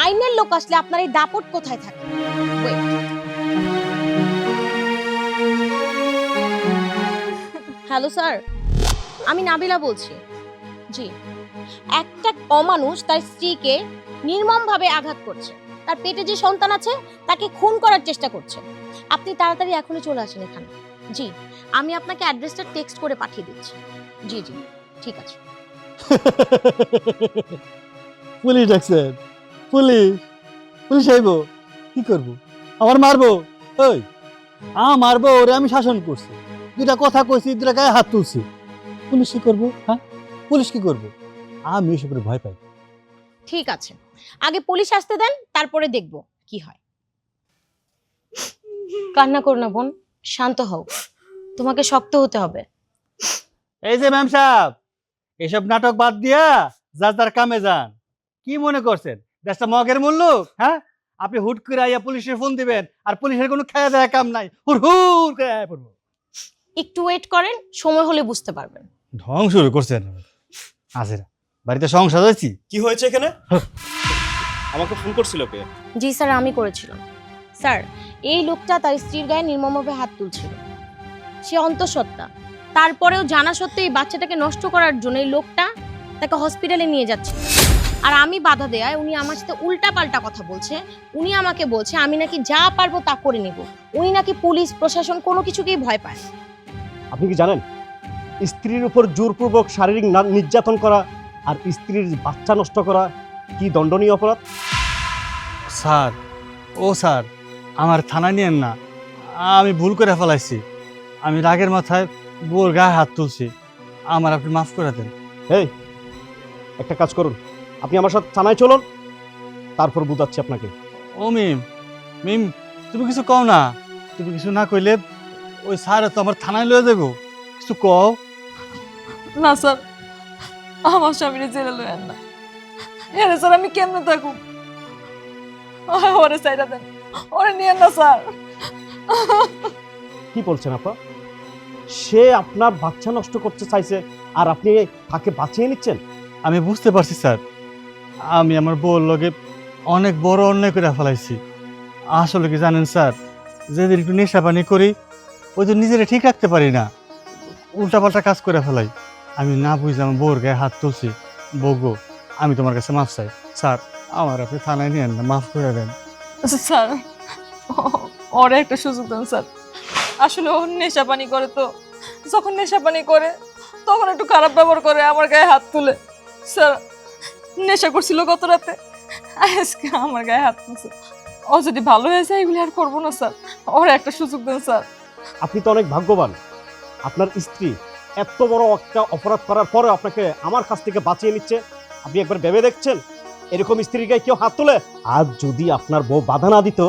আইনের লোক আসলে আপনার এই দাপট কোথায় থাকে। হ্যালো স্যার, আমি নাবিলা বলছি। জি, একটা অমানুষ তার স্ত্রীকে নির্মমভাবে আঘাত করছে, তার পেটে যে সন্তান আছে তাকে খুন করার চেষ্টা করছে। আপনি তাড়াতাড়ি এখনই চলে আসেন এখানে। জি, আমি আপনাকে অ্যাড্রেসটা টেক্সট করে পাঠিয়ে দিচ্ছি। জি জি, ঠিক আছে। পুলিশ ডাকছেন? পুলিশ পুলিশ আইব? কি করব? আমার মারবো? ওই মারবো? ওরে আমি শাসন করছি, দুটা কথা কইছি, দুটা গায়ে হাত তুলছি, পুলিশ কি করবো? হ্যাঁ, পুলিশ কি করবো? আমি এসব ভয় পাই। ঠিক আছে, আগে পুলিশ আসতে দেন, তারপরে দেখব কি হয়। কান্না করো না বোন, শান্ত হও, তোমাকে শক্ত হতে হবে। এই যে ম্যাম সাহেব, এসব নাটক বাদ দিয়া যার যার কামে যান। কি মনে করছেন দেশটা মগের মূল্য? হ্যাঁ, আপনি হুট করে আইয়া পুলিশে ফোন দিবেন আর পুলিশের কোনো খেয়া দেয়া কাম নাই, হুর হুর করে আয়া পড়বো। একটু ওয়েট করেন, সময় হলে বুঝতে পারবেন। ঢং শুরু করছেন। আসেরা বাড়িতে সংসার হয়েছি। কি হয়েছে এখানে? আমাকে ফোন করছিল কে? জি স্যার, আমি করেছিলাম। স্যার, এই লোকটা তার স্ত্রীর গায়ে নির্মমভাবে হাত তুলছিল। সে অন্তঃসত্ত্বা, তারপরেও জানা সত্ত্বেও এই বাচ্চাটাকে নষ্ট করার জন্য এই লোকটা তাকে হসপিটালে নিয়ে যাচ্ছে। আর আমি বাধা দেয়ায় উনি আমার সাথে উল্টাপাল্টা কথা বলছে। উনি আমাকে বলছে আমি নাকি যা পারবো তা করে নেব। উনি নাকি পুলিশ প্রশাসন কোনো কিছুকেই ভয় পায়। আপনি কি জানেন স্ত্রীর উপর জোরপূর্বক শারীরিক নির্যাতন করা আর স্ত্রীর বাচ্চা নষ্ট করা কি দণ্ডনীয় অপরাধ? স্যার, ও স্যার, আমার থানায় নিয়েন না, আমি ভুল করে ফেলাইছি। আমি রাগের মাথায় বউর গায়ে হাত তুলছি, আমার আপনি মাফ করে দেন। এই একটা কাজ করুন, আপনি আমার সাথে থানায় চলুন, তারপর বুঝাচ্ছি আপনাকে। ও মিম, মিম তুমি কিছু কও না। তুমি কিছু না কইলে ওই স্যার তো আমার থানায় লয়ে যাবো। কিছু কও। না স্যার, আমার স্বামীরে জেলে লয়েন না। এরে স্যার আমি কেমনে থাকুম? ওরে সাইডা দেন, ওরে নিয়েন না স্যার। কি বলছেন আপা? সে আপনার বাচ্চা নষ্ট করতে চাইছে আর আপনি তাকে বাঁচিয়ে নিচ্ছেন? আমি বুঝতে পারছি স্যার, আমি আমার বউর লগে অনেক বড় অন্যায় করে ফেলাইছি। আসলে কি জানেন স্যার, যেদিন একটু নেশা পানি করি ওই তো নিজেরা ঠিক রাখতে পারি না, উল্টাপাল্টা কাজ করে ফেলাই। আমি না বুঝে আমার বউর গায়ে হাত তুলছি। বউগো, আমি তোমার কাছে মাফ চাই। স্যার, আমার আপনি থানায় নিয়েন না, মাফ করে দেন। স্যার, ওরে একটা সুযোগ দেন স্যার। আসলে ও নেশা পানি করে, তো যখন নেশা পানি করে তখন একটু খারাপ ব্যবহার করে, আমার গায়ে হাত তুলে। স্যার, নেশা করছিল গত রাতে, আজকে আমার গায়ে হাত তুলছে। ও যদি ভালো হয়ে যায় এগুলি আর করবো না স্যার, ওরে একটা সুযোগ দেন স্যার। আপনি তো অনেক ভাগ্যবান, আপনার স্ত্রী এত বড় একটা অপরাধ করার পরে আপনাকে আমার কাছ থেকে বাঁচিয়ে নিচ্ছে। আপনি একবার ভেবে দেখছেন এরকম স্ত্রীর গায়ে কেউ হাত তোলে? আর যদি আপনার বউ বাধা না দিত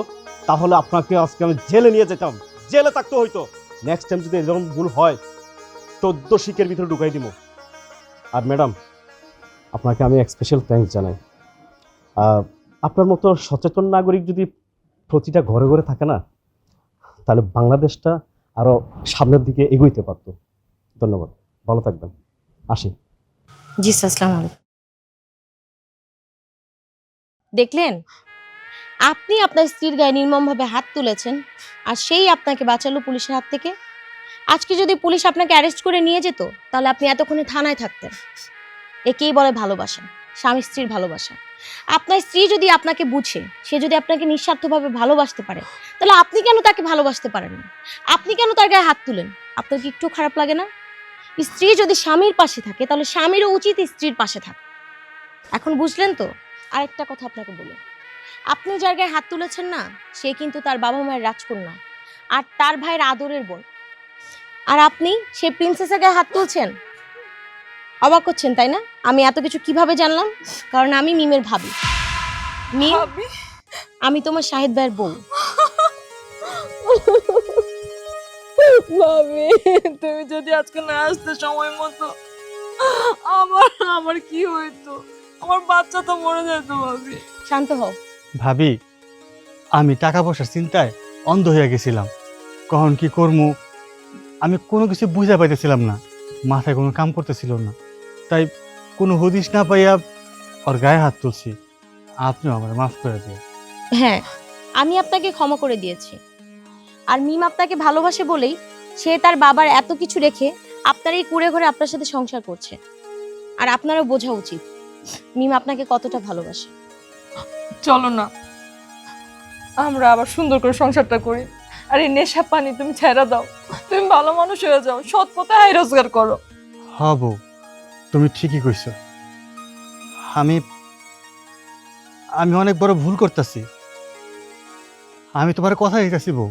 তাহলে আপনাকে আজকে আমি জেলে নিয়ে যেতাম, জেলে থাকতে হইতো। নেক্সট টাইম যদি এরকম ভুল হয় 14 শিকের ভিতরে ঢুকাই দিব। আর ম্যাডাম, আপনাকে আমি স্পেশাল থ্যাঙ্কস জানাই। আপনার মতো সচেতন নাগরিক যদি প্রতিটা ঘরে ঘরে থাকে না, তাহলে বাংলাদেশটা আরো সামনের দিকে এগোইতে পারত। ধন্যবাদ, ভালো থাকবেন, আসি। জি স্যার, আসসালামু আলাইকুম। দেখলেন, আপনি আপনার স্ত্রীর গায়ে নির্মমভাবে হাত তুলেছেন আর সেই আপনাকে বাঁচালো পুলিশের হাত থেকে। আজকে যদি পুলিশ আপনাকে অ্যারেস্ট করে নিয়ে যেত তাহলে আপনি এতক্ষণে থানায় থাকতেন। একেই বলে ভালোবাসা, স্বামী স্ত্রীর ভালোবাসা। আপনার স্ত্রী যদি আপনাকে বুঝে, সে যদি আপনাকে নিঃস্বার্থভাবে ভালোবাসতে পারে, তাহলে আপনি কেন তাকে ভালোবাসতে পারেন না? আপনি কেন তার গায়ে হাত তুলেন? আপনার কি একটু খারাপ লাগে না? স্ত্রী যদি স্বামীর পাশে থাকে তাহলে স্বামীরও উচিত স্ত্রীর পাশে থাকা। এখন বুঝলেন তো? আরেকটা কথা আপনাকে বলি, আপনি যার গায়ে হাত তুলেছেন না, সে কিন্তু তার বাবা মায়ের রাজকন্যা আর তার ভাইয়ের আদরের বোন। আর আপনি সেই প্রিন্সেসের গায়ে হাত তুলছেন। অবাক হচ্ছেন তাই না? আমি এত কিছু কিভাবে জানলাম? কারণ আমি মিমের ভাবি। মিম, আমি তোমার শাহিদ ভাইয়ের বউ। ভাবি, তুমি যদি আজকে না আসতে সময় মতো, আমার কি হইতো? আমার বাচ্চা তো মরে যেত। ভাবি, শান্ত হও। ভাবি, আমি টাকা পয়সার চিন্তায় অন্ধ হয়ে গেছিলাম। কখন কি করবো আমি কোনো কিছু বুঝে পাইতেছিলাম না, মাথায় কোনো কাম করতেছিল না। তাই কোনো হদিশ না পাইয়া ওর গায়ে হাত তুলছি। আপনিও আমার মাফ করে দিন। হ্যাঁ, আমি আপনাকে ক্ষমা করে দিয়েছি। আর মিম আপনাকে ভালোবাসে বলেই সে তার বাবার এত কিছু রেখে আপনার এই কুড়ে ঘরে আপনার সাথে সংসার করছে। আর আপনারও বোঝা উচিত মিম আপনাকে কতটা ভালোবাসে। চলো না, আমরা আবার সুন্দর করে সংসারটা করি। আর এই নেশা পানি তুমি ছেড়ে দাও, তুমি ভালো মানুষ হয়ে যাও, সৎ পথে আয় রোজগার করো। হব, তুমি ঠিকই কইছ। আমি আমি অনেক বড় ভুল করতেছি। আমি তোমার কথা দিতেছি বউ,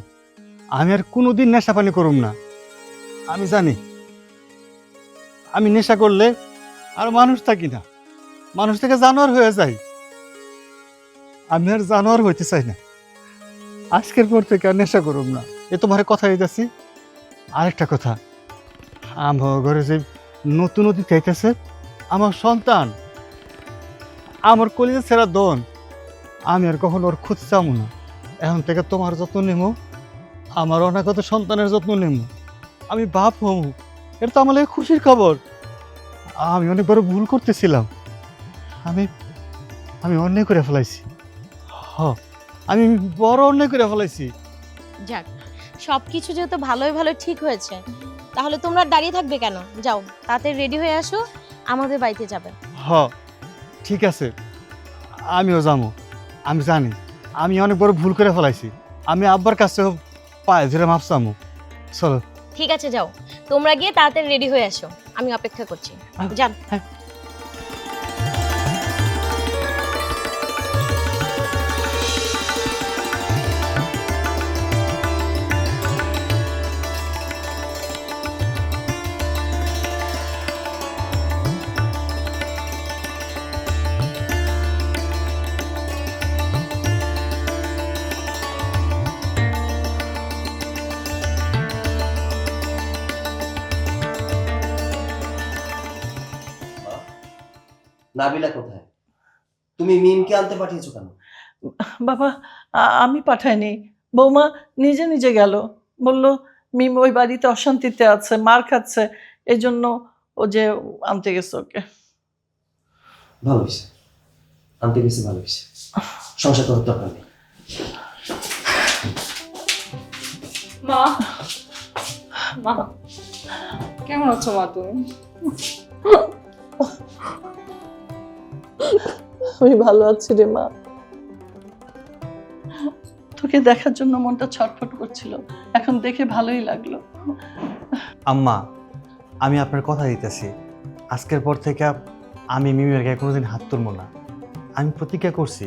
আমি আর কোনোদিন নেশা পানি করুম না। আমি জানি আমি নেশা করলে আর মানুষ থাকি না, মানুষ থেকে জানোয়ার হয়ে যাই। আমি আর জানোয়ার হইতে চাই না। আজকের পর থেকে আর নেশা করুম না, এ তোমার কথা দিতেছি। আরেকটা কথা, আমার ঘরে যে নতুন অতিথি আইতেছে, আমার সন্তান, আমার কলিজা ছেড়া দন, আমি আর কখনো ওর খোঁজ চামো না। এখন থেকে তোমার যত্ন নেব, আমার অনাগত সন্তানের যত্ন নেব, আমি বাপ হব। এটা তো আমার লাগে খুশির খবর। আমি অনেক বড় ভুল করতেছিলাম, আমি অন্যায় করে ফেলাইছি। আমি বড় অন্যায় করে ফেলাইছি। যাক, সব কিছু যেহেতু ভালোই ভালো ঠিক হয়েছে, তাহলে তোমরা দাঁড়িয়ে থাকবে কেন? যাও তাড়াতাড়ি রেডি হয়ে আসো, আমাদের বাড়িতে যাবে। হ, ঠিক আছে, আমিও যাবো। আমি জানি আমি অনেক বড় ভুল করে ফেলাইছি। আমি আব্বার কাছে পায়ে ধরে মাপ চামু। চলো। ঠিক আছে, যাও তোমরা গিয়ে তাড়াতাড়ি রেডি হয়ে আসো, আমি অপেক্ষা করছি। যান। নাবিলা কোথায়? তুমি মিমকে আনতে পাঠিয়েছো কেন? বাবা, আমি পাঠাইনি, বৌমা নিজে নিজে গেল, বলল মিম ওই বাড়িতে অশান্তিতে আছে, মার খাচ্ছে, এই জন্য ও যে আনতে গেছে ওকে। ভালো হয়েছে, আনতে গেছি, ভালো হয়েছে। সংসার করার দরকার নেই। মা, মা কেমন আছো মা তুমি? আমি ভালো আছি রে মা, তোকে দেখার জন্য মনটা ছটফট করছিল, এখন দেখে ভালোই লাগলো। আম্মা, আমি আপনার কথা দিতেছি, আজকের পর থেকে আমি মিমের গায়ে কোনোদিন হাত তুলবো না। আমি প্রতিজ্ঞা করছি,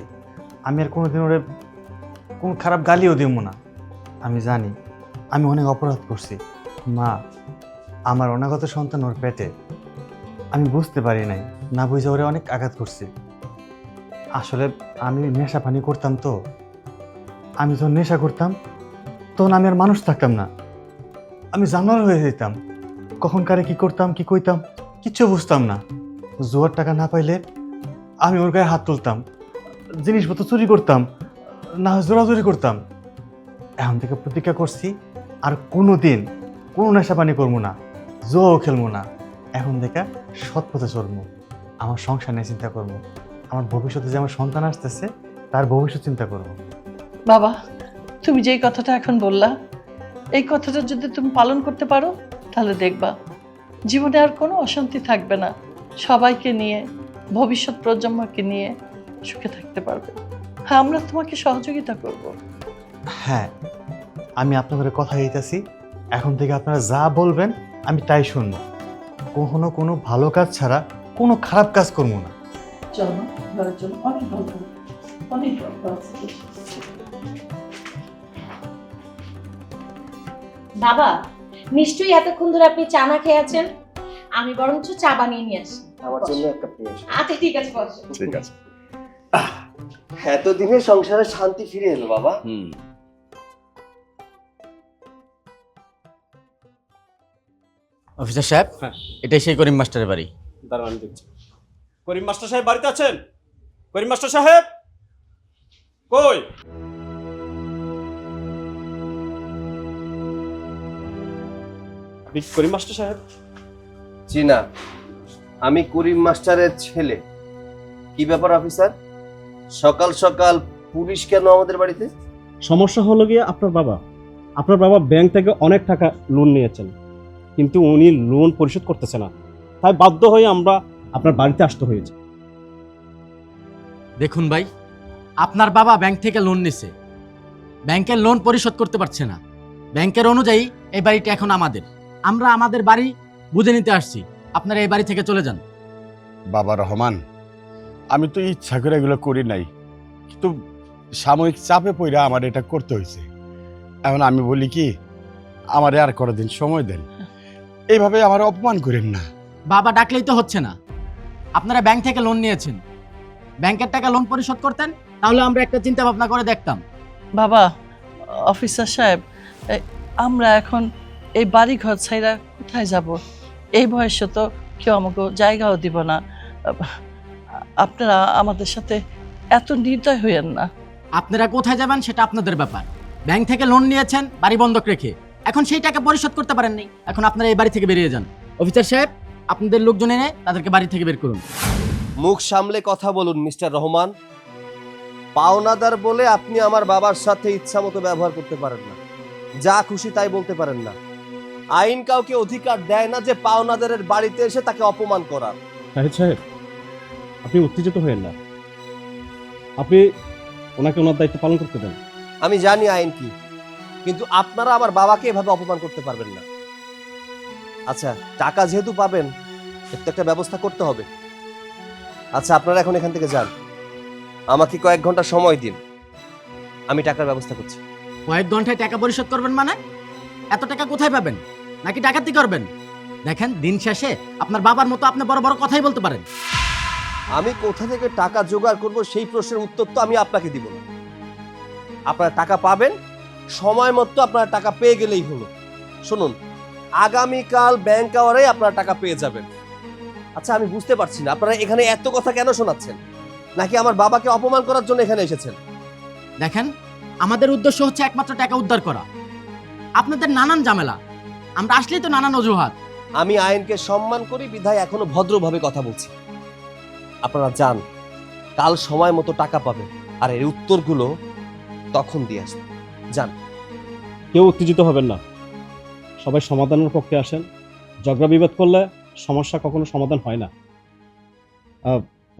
আমি আর কোনোদিন ওরে কোনো খারাপ গালিও দিব না। আমি জানি আমি অনেক অপরাধ করছি মা, আমার অনাগত সন্তান ওর পেটে, আমি বুঝতে পারি নাই, না বুঝে ওরে অনেক আঘাত করছি। আসলে আমি নেশা পানি করতাম, তো আমি যখন নেশা করতাম তখন আমি আর মানুষ থাকতাম না, আমি জানোয়ার হয়ে যেতাম। কখন কারে কি করতাম, কি কইতাম কিচ্ছু বুঝতাম না। জোয়ার টাকা না পাইলে আমি ওর গায়ে হাত তুলতাম, জিনিসপত্র চুরি করতাম, না হয় জোরাজোরি করতাম। এখন থেকে প্রতিজ্ঞা করছি আর কোনো দিন কোনো নেশা পানি করবো না, জুয়াও খেলবো না। এখন থেকে সৎ পথে চলবো, আমার সংসার নিয়ে চিন্তা করবো, আমার ভবিষ্যতে যে আমার সন্তান আসতেছে তার ভবিষ্যৎ চিন্তা করবো। বাবা, তুমি যেই কথাটা এখন বললা, এই কথাটা যদি তুমি পালন করতে পারো তাহলে দেখবা জীবনে আর কোনো অশান্তি থাকবে না, সবাইকে নিয়ে, ভবিষ্যৎ প্রজন্মকে নিয়ে সুখে থাকতে পারবে। হ্যাঁ, আমরা তোমাকে সহযোগিতা করব। হ্যাঁ, আমি আপনাদের কথা দিতেছি, এখন থেকে আপনারা যা বলবেন আমি তাই শুনবো। কখনো কোনো ভালো কাজ ছাড়া কোনো খারাপ কাজ করবো না। চলো ঘরের জন্য অনেক ভালো, অনেক ভালো। বাবা, নিশ্চয়ই এতক্ষণ ধরে আপনি চা না খেয়ে আছেন, আমি বরঞ্চ চা বানিয়ে নিয়ে আসি। আমার জন্য এক কাপ নিয়ে এসো। আচ্ছা ঠিক আছে, বসো। ঠিক আছে। এতদিনে সংসারে শান্তি ফিরে এলো বাবা। অফিসার সাহেব, এটাই সেই করিম মাস্টারের বাড়ি। দাঁড়ান, আমি দেখছি। করিম মাস্টার সাহেব বাড়িতে আছেন? করিম মাস্টার সাহেব কই? করিম মাস্টার সাহেব? জি না, আমি করিম মাস্টারের ছেলে। কি ব্যাপার অফিসার, সকাল সকাল পুলিশ কেন আমাদের বাড়িতে? সমস্যা হলো গিয়ে আপনার বাবা ব্যাংক থেকে অনেক টাকা লোন নিয়েছেন, কিন্তু উনি লোন পরিশোধ করতেছে না, তাই বাধ্য হয়ে আমরা আপনার বাড়িতে আসতে হয়েছে। দেখুন ভাই, আপনার বাবা ব্যাংক থেকে লোন নিছে, ব্যাংকের লোন পরিশোধ করতে পারছে না। ব্যাংকের অনুযায়ী এই বাড়িটা এখন আমাদের, আমরা আমাদের বাড়ি বুঝে নিতে আসছি, আপনারা এই বাড়ি থেকে চলে যান। বাবা রহমান, আমি তো ইচ্ছা করে এগুলো করি নাই, কিন্তু সাময়িক চাপে পড়ে আমার এটা করতে হয়েছে। এখন আমি বলি কি, আমারে আর কতদিন সময় দেন, এইভাবে আমার অপমান করেন না। বাবা ডাকলেই তো হচ্ছে না, আপনারা ব্যাংক থেকে লোন নিয়েছেন, ব্যাংকের টাকা লোন পরিশোধ করতেন, তাহলে আমরা একটা চিন্তা ভাবনা করে দেখতাম। বাবা, অফিসার সাহেব, আমরা এখন এই বাড়ি ঘর ছাইরা কোথায় যাব? এই বয়সে তো কেউ আমাকে জায়গাও দিব না। আপনারা আমাদের সাথে এত নির্দয় হইয়েন না। আপনারা কোথায় যাবেন সেটা আপনাদের ব্যাপার। ব্যাংক থেকে লোন নিয়েছেন বাড়ি বন্ধক রেখে, এখন সেই টাকা পরিশোধ করতে পারেননি, এখন আপনারা এই বাড়ি থেকে বেরিয়ে যান। অফিসার সাহেব, আপনাদের লোকজন এনে তাদেরকে বাড়ি থেকে বের করুন। মুখ সামলে কথা বলুন মিস্টার রহমান। পাওনাদার বলে আপনি আমার বাবার সাথে ইচ্ছা মতো ব্যবহার করতে পারেন না, যা খুশি তাই বলতে পারেন না। আইন কাউকে অধিকার দেয় না যে পাওনাদারের বাড়িতে এসে তাকে অপমান করার। সাহেব সাহেব, আপনি উত্তেজিত হয়েন না, আপনি ওনাকে ওনার দায়িত্ব পালন করতে দেন। আমি জানি আইন কি, কিন্তু আপনারা আমার বাবাকে এভাবে অপমান করতে পারবেন না। আচ্ছা, টাকা যেহেতু পাবেন, এর তো একটা ব্যবস্থা করতে হবে। আচ্ছা, আপনারা এখন এখান থেকে যান, আমাকে কয়েক ঘন্টা সময় দিন, আমি টাকার ব্যবস্থা করছি। কয়েক ঘন্টায় টাকা পরিশোধ করবেন মানে? এত টাকা কোথায় পাবেন? নাকি ডাকাতি করবেন? দেখেন, দিন শেষে আপনার বাবার মতো আপনি বড় বড় কথাই বলতে পারেন। আমি কোথা থেকে টাকা জোগাড় করব সেই প্রশ্নের উত্তর তো আমি আপনাকে দিব না। আপনারা টাকা পাবেন, সময় মতো আপনারা টাকা পেয়ে গেলেই হলো। শুনুন, আগামীকাল ব্যাংক আওয়ারে আপনারা টাকা পেয়ে যাবেন। আচ্ছা, আমি বুঝতে পারছি না আপনারা এখানে এত কথা কেন শোনাচ্ছেন, নাকি আমার বাবাকে অপমান করার জন্য এখানে এসেছেন? দেখেন, আমাদের উদ্দেশ্য হচ্ছে একমাত্র টাকা উদ্ধার করা। আপনাদের নানান ঝামেলা, আমরা আসলেই তো নানান অজুহাত। আমি আইনকে সম্মান করি বিধায় এখনো ভদ্রভাবে কথা বলছি। আপনারা যান, কাল সময় মতো টাকা পাবেন, আর এর উত্তরগুলো তখন দিয়ে আসবেন। যান। কেউ উত্তেজিত হবেন না, সবাই সমাধানের পক্ষে আসেন। ঝগড়া বিবাদ করলে সমস্যা কখনো সমাধান হয় না।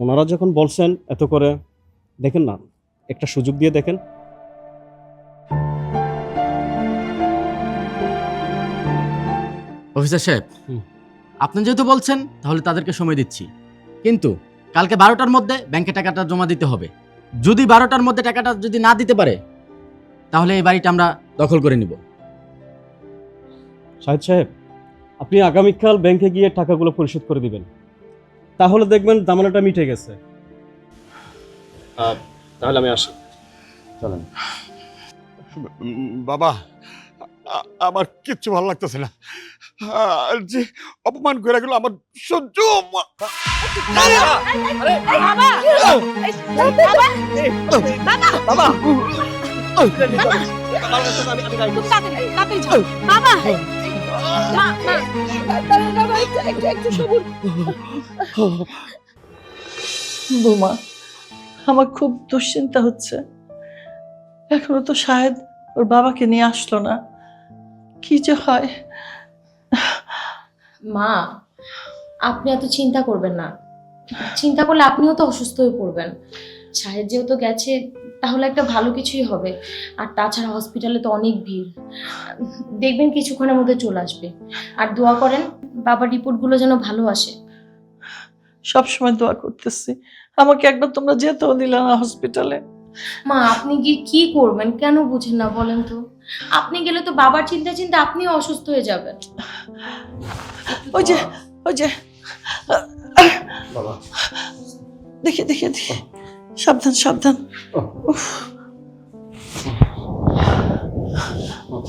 ওনারা যখন বলছেন এত করে, দেখেন না, একটা সুযোগ দিয়ে দেখেন। অফিসার সাহেব, হুম। আপনি যেহেতু বলছেন, তাহলে তাদেরকে সময় দিচ্ছি, কিন্তু কালকে 12টার মধ্যে ব্যাংকে টাকাটা জমা দিতে হবে। যদি 12টার মধ্যে টাকাটা যদি না দিতে পারে, তাহলে এই বাড়িটা আমরা দখল করে নিব। শাহিদ সাহেব, আপনি আগামীকাল ব্যাংকে গিয়ে টাকাগুলো পরিশোধ করে দিবেন, তাহলে দেখবেন ঝামেলাটা মিটে গেছে। তাহলে আমি আসি, চলেন। বাবা, আমার কিচ্ছু ভালো লাগতেছে না। যে অপমান করে গেল আমার সহ্য। বৌমা, আমার খুব দুশ্চিন্তা হচ্ছে। এখনো তো শাহেদ ওর বাবাকে নিয়ে আসলো না, কি যে হয়। মা, আপনি এত চিন্তা করবেন না। চিন্তা করলে আপনিও তো অসুস্থ হয়ে পড়বেন। শাহেদ যেহেতু গেছে, তাহলে একটা ভালো কিছুই হবে। আর তাছাড়া হসপিটালে তো অনেক ভিড়, দেখবেন কিছুক্ষণের মধ্যে চলে আসবে। আর দোয়া করেন বাবার রিপোর্টগুলো যেন ভালো আসে। সবসময় দোয়া করতেছি, আমাকে একবার তোমরা যেতেও দিলে না হসপিটালে। মা, আপনি গিয়ে কি করবেন, কেন বুঝেন না বলেন তো? আপনি গেলে তো বাবার চিন্তা চিন্তা আপনিও অসুস্থ হয়ে যাবেন। ওই যে বাবা, দেখি দেখি দেখি, সাবধান সাবধান। উফ,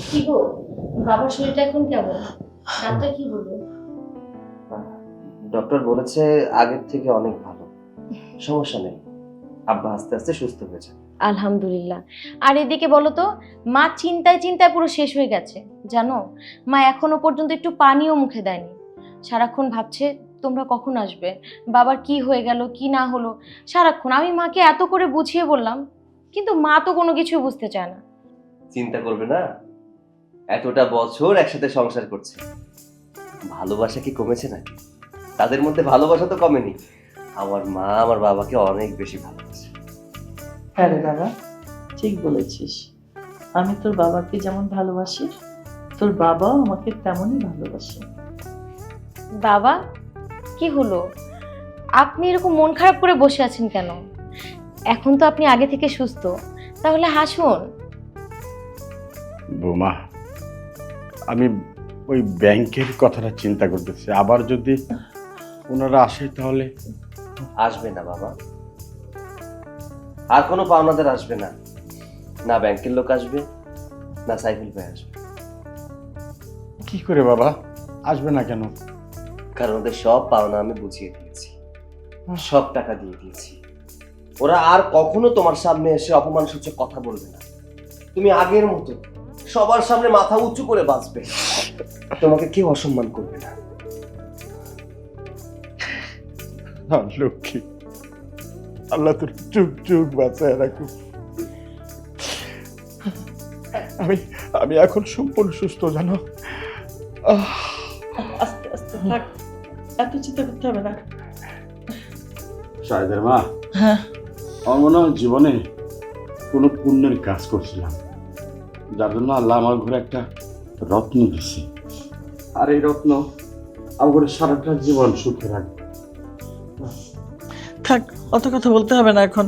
কি গো, বাবার শরীরটা এখন কেমন? ডাক্তার কি বললো? ডক্টর বলেছে আগের থেকে অনেক ভালো, সমস্যা নেই, আব্বা আস্তে আস্তে সুস্থ হয়ে যাবে। আলহামদুলিল্লাহ। আর এদিকে বলো তো, মা চিন্তায় চিন্তায় পুরো শেষ হয়ে গেছে জানো। মা এখনো পর্যন্ত একটু পানিও মুখে দেয়নি, সারাক্ষণ ভাবছে তোমরা কখন আসবে, বাবার কি হয়ে গেল কি না হলো সারাক্ষণ। আমি মাকে এত করে বুঝিয়ে বললাম, কিন্তু মা তো কোনো কিছুই বুঝতে চায় না। চিন্তা করবে না, এতটা বছর একসাথে সংসার করছে, ভালোবাসা কি কমেছে নাকি? তাদের মধ্যে ভালোবাসা তো কমেনি। আমার মা আমার বাবাকে অনেক বেশি ভালোবাসে। হ্যাঁ রে বাবা, ঠিক বলেছিস। আমি তোর বাবাকে যেমন ভালোবাসি, তোর বাবাও আমাকে তেমনই ভালোবাসে। বাবা, কি হলো? আপনি এরকম মন খারাপ করে বসে আছেন কেন? এখন তো আপনি আগে থেকে সুস্থ, তাহলে হাসুন। বৌমা, আমি ওই ব্যাংকের কথাটা চিন্তা করতেছি, আবার যদি ওনারা আসে তাহলে। আসবে না বাবা, আর কোনো পাওনাদার আসবে না, না ব্যাংকের লোক আসবে, না সাইফুল ভাই আসবে। কি করে বাবা আসবে না কেন? কারণ ওদের সব পাওনা আমি বুঝিয়ে দিয়েছি, সব টাকা দিয়ে দিয়েছি। ওরা আর কখনো তোমার সামনে এসে অপমানসূচক কথা বলবে না। তুমি আগের মতো সবার সামনে মাথা উঁচু করে বাঁচবে, তোমাকে কেউ অসম্মান করবে না। লক্ষ্মী, আল্লাহ তোর চুপ চুপ বাঁচায় রাখুক। আমি এখন সম্পূর্ণ সুস্থ, জানো। আস্তে আস্তে থাক, এত চিন্তা করতে হবে না। শাহেদের মা, হ্যাঁ, আমার মনে হয় জীবনে কোনো পুণ্যের কাজ করছিলাম, যার জন্য আল্লাহ আমার ঘরে একটা রত্ন দিছে। আর এই রত্ন আমার ঘরে সারাটা জীবন সুখে রাখবে। থাক, অত কথা বলতে হবে না এখন।